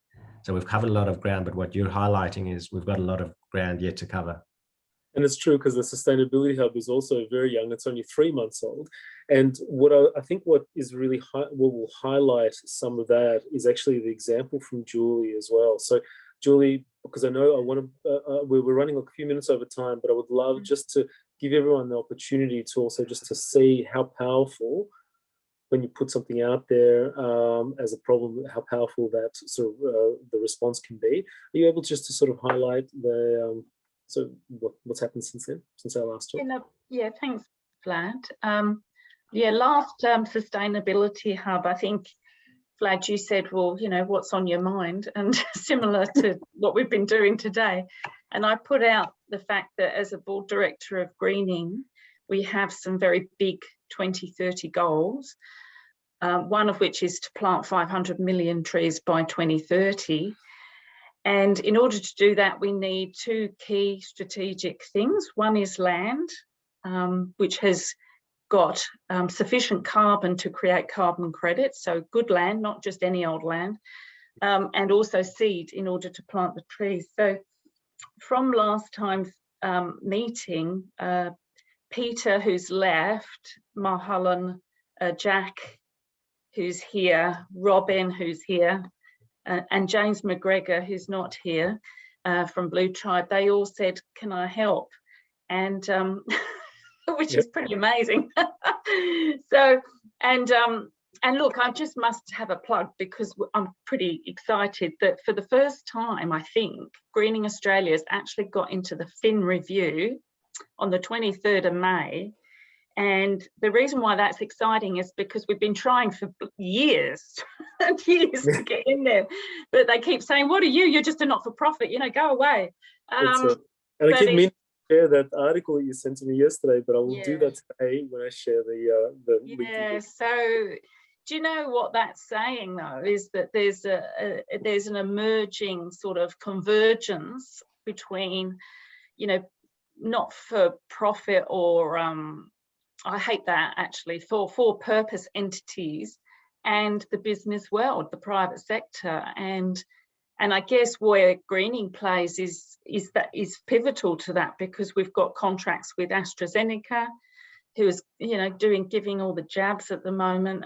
So we've covered a lot of ground, but what you're highlighting is we've got a lot of ground yet to cover. And it's true, because the Sustainability Hub is also very young. It's only 3 months old. And I think what is really what will highlight some of that is actually the example from Julie as well. So Julie, because I know we're running a few minutes over time, but I would love just to give everyone the opportunity to also just to see how powerful, when you put something out there as a problem, how powerful that sort of the response can be. Are you able just to sort of highlight the so what's happened since then, since our last talk? Yeah, thanks, Vlad. Last Sustainability Hub, I think, Vlad, you said, well, what's on your mind, and similar to what we've been doing today. And I put out the fact that as a board director of greening, we have some very big 2030 goals, one of which is to plant 500 million trees by 2030. And in order to do that, we need two key strategic things. One is land, which has got sufficient carbon to create carbon credits, so good land, not just any old land, and also seed in order to plant the trees. So from last time's meeting, Peter, who's left, Mulholland, Jack, who's here, Robin, who's here, and James McGregor, who's not here, from Blue Tribe, they all said, can I help? And which is pretty amazing. So, and look, I just must have a plug because I'm pretty excited that for the first time, I think, Greening Australia's actually got into the Fin Review on the 23rd of May. And the reason why that's exciting is because we've been trying for years and years to get in there. But they keep saying, what are you? You're just a not-for-profit, you know, go away. And I keep meaning to share that article you sent to me yesterday, but I will do that today when I share the link. Yeah, so do you know what that's saying, though, is that there's an emerging sort of convergence between, you know, not-for-profit or I hate that actually, for purpose entities and the business world, the private sector. And I guess where greening plays is pivotal to that, because we've got contracts with AstraZeneca, who is, you know, giving all the jabs at the moment,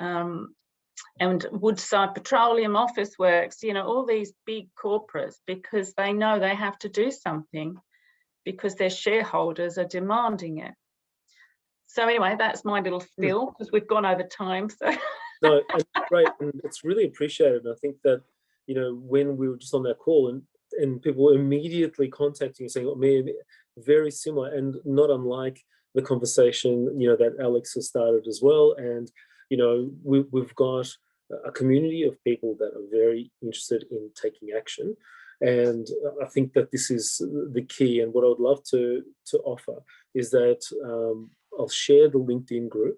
and Woodside Petroleum, Officeworks, you know, all these big corporates, because they know they have to do something because their shareholders are demanding it. So anyway, that's my little spiel because we've gone over time. So no, great, and it's really appreciated. I think that, you know, when we were just on that call and people were immediately contacting you saying, oh, man, very similar, and not unlike the conversation, you know, that Alex has started as well. And, you know, we've got a community of people that are very interested in taking action. And I think that this is the key. And what I would love to offer is that I'll share the LinkedIn group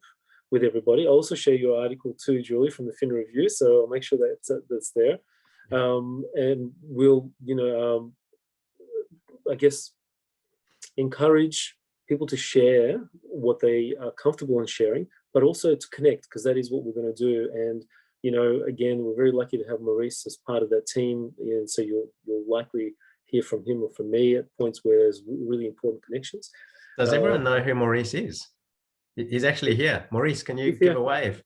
with everybody. I'll also share your article too, Julie, from the Fin Review. So I'll make sure that that's there. And we'll, you know, I guess, encourage people to share what they are comfortable in sharing, but also to connect, because that is what we're going to do. And, you know, again, we're very lucky to have Maurice as part of that team. And so you'll likely hear from him or from me at points where there's really important connections. Does everyone know who Maurice is? He's actually here. Maurice, can you give a wave?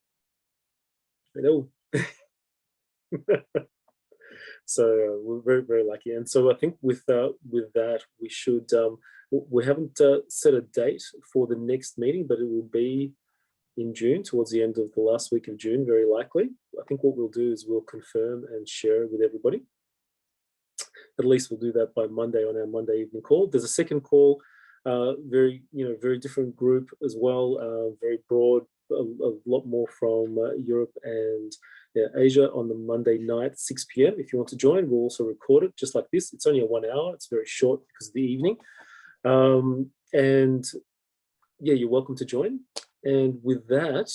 Hello. So we're very, very lucky. And so I think with that, we should, we haven't set a date for the next meeting, but it will be in June, towards the end of the last week of June, very likely. I think what we'll do is we'll confirm and share it with everybody. At least we'll do that by Monday on our Monday evening call. There's a second call, very different group as well, very broad, a lot more from Europe and Asia on the Monday night, 6 p.m. If you want to join, we'll also record it just like this. It's only a 1 hour. It's very short because of the evening. And yeah, you're welcome to join. And with that,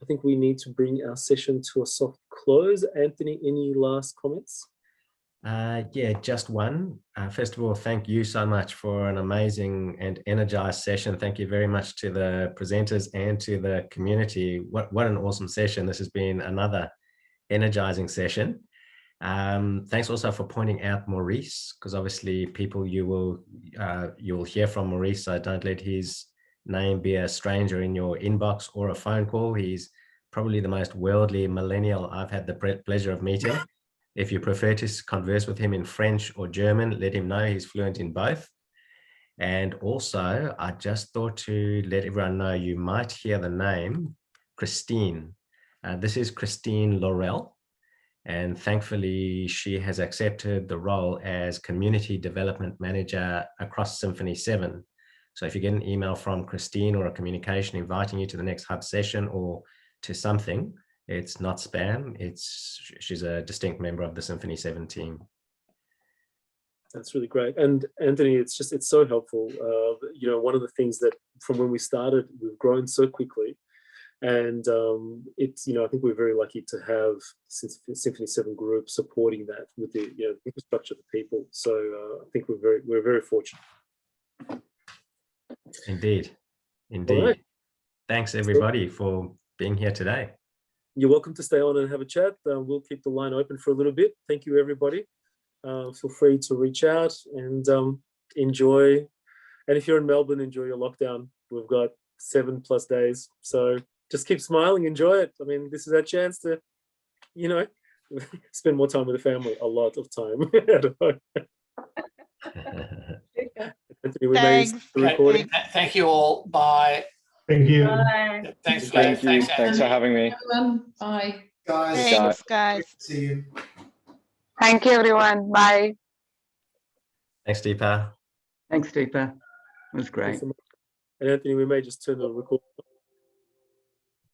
I think we need to bring our session to a soft close. Anthony, any last comments? Yeah, just one. First of all, thank you so much for an amazing and energized session. Thank you very much to the presenters and to the community. What an awesome session. This has been another energizing session. Thanks also for pointing out Maurice, because obviously people you'll hear from Maurice, so don't let his name be a stranger in your inbox or a phone call. He's probably the most worldly millennial I've had the pleasure of meeting. If you prefer to converse with him in French or German, let him know he's fluent in both. And also, I just thought to let everyone know you might hear the name Christine. This is Christine Laurel, and thankfully she has accepted the role as Community Development Manager across Symphony 7. So if you get an email from Christine or a communication inviting you to the next hub session or to something, it's not spam. She's a distinct member of the Symphony 7 team. That's really great. And Anthony, it's so helpful. You know, one of the things that from when we started, we've grown so quickly. And it's, I think we're very lucky to have Symphony 7 group supporting that with the infrastructure of the people. So I think we're very fortunate. Indeed. Right. Thanks everybody for being here today. You're welcome to stay on and have a chat. We'll keep the line open for a little bit. Thank you, everybody. Feel free to reach out and enjoy. And if you're in Melbourne, enjoy your lockdown. We've got 7+ days. So just keep smiling, enjoy it. I mean, this is our chance to, spend more time with the family, a lot of time. Anthony, we may stop the recording. Thank you all. Bye. Thank you. Bye. Thanks, Thank you. Thanks, Thanks for having me. Everyone, bye. Thanks, guys. See you. Thank you, everyone. Bye. Thanks, Deepa. Thanks, Deepa. It was great. And Anthony, we may just turn the record.